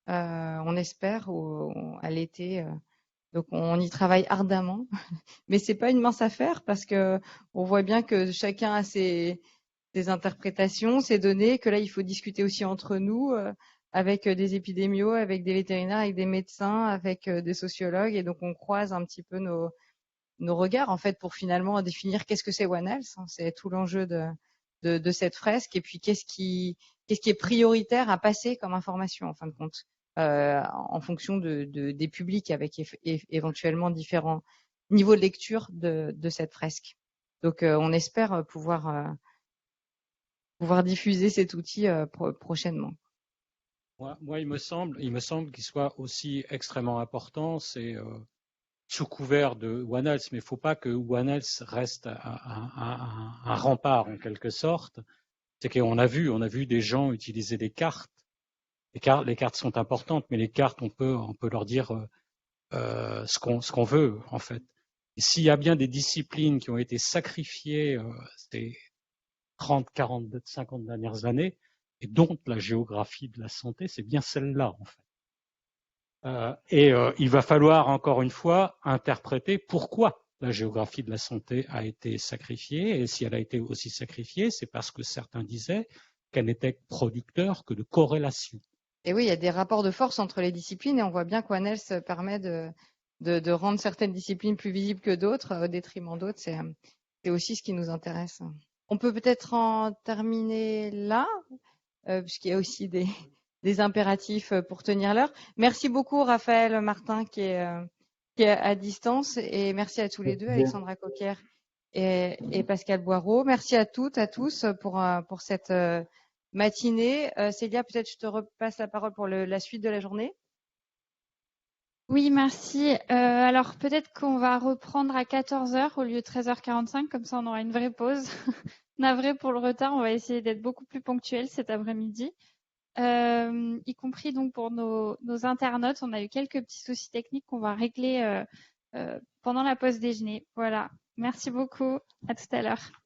on espère, ou à l'été. Donc on y travaille ardemment, mais c'est pas une mince affaire parce que on voit bien que chacun a ses interprétations, ses données, que là il faut discuter aussi entre nous, avec des épidémios, avec des vétérinaires, avec des médecins, avec des sociologues, et donc on croise un petit peu nos regards en fait pour finalement définir qu'est-ce que c'est One Health, hein. C'est tout l'enjeu de cette fresque, et puis qu'est-ce qui est prioritaire à passer comme information en fin de compte, en fonction des publics, avec éventuellement différents niveaux de lecture de cette fresque. Donc on espère pouvoir diffuser cet outil prochainement. Moi, il me semble qu'il soit aussi extrêmement important, c'est sous couvert de One Health, mais il ne faut pas que One Health reste un rempart en quelque sorte. C'est qu'on a vu des gens utiliser des cartes. Les cartes sont importantes, mais les cartes, on peut leur dire ce qu'on veut en fait. Et s'il y a bien des disciplines qui ont été sacrifiées ces 30, 40, 50 dernières années, et dont la géographie de la santé, c'est bien celle-là en fait. Il va falloir encore une fois interpréter pourquoi la géographie de la santé a été sacrifiée, et si elle a été aussi sacrifiée, c'est parce que certains disaient qu'elle n'était producteur que de corrélation. Et oui, il y a des rapports de force entre les disciplines et on voit bien qu'One Health permet de rendre certaines disciplines plus visibles que d'autres au détriment d'autres. C'est aussi ce qui nous intéresse. On peut peut-être en terminer là, puisqu'il y a aussi des impératifs pour tenir l'heure. Merci beaucoup Raphaël Martin qui est à distance et merci à tous les deux, Alexandra Coquer et Pascal Boireau. Merci à toutes, à tous pour cette matinée. Célia, peut-être je te repasse la parole pour la suite de la journée. Oui, merci. Alors peut-être qu'on va reprendre à 14h au lieu de 13h45, comme ça on aura une vraie pause. Navré pour le retard, on va essayer d'être beaucoup plus ponctuel cet après-midi. Y compris donc pour nos internautes, on a eu quelques petits soucis techniques qu'on va régler pendant la pause déjeuner. Voilà. Merci beaucoup. À tout à l'heure.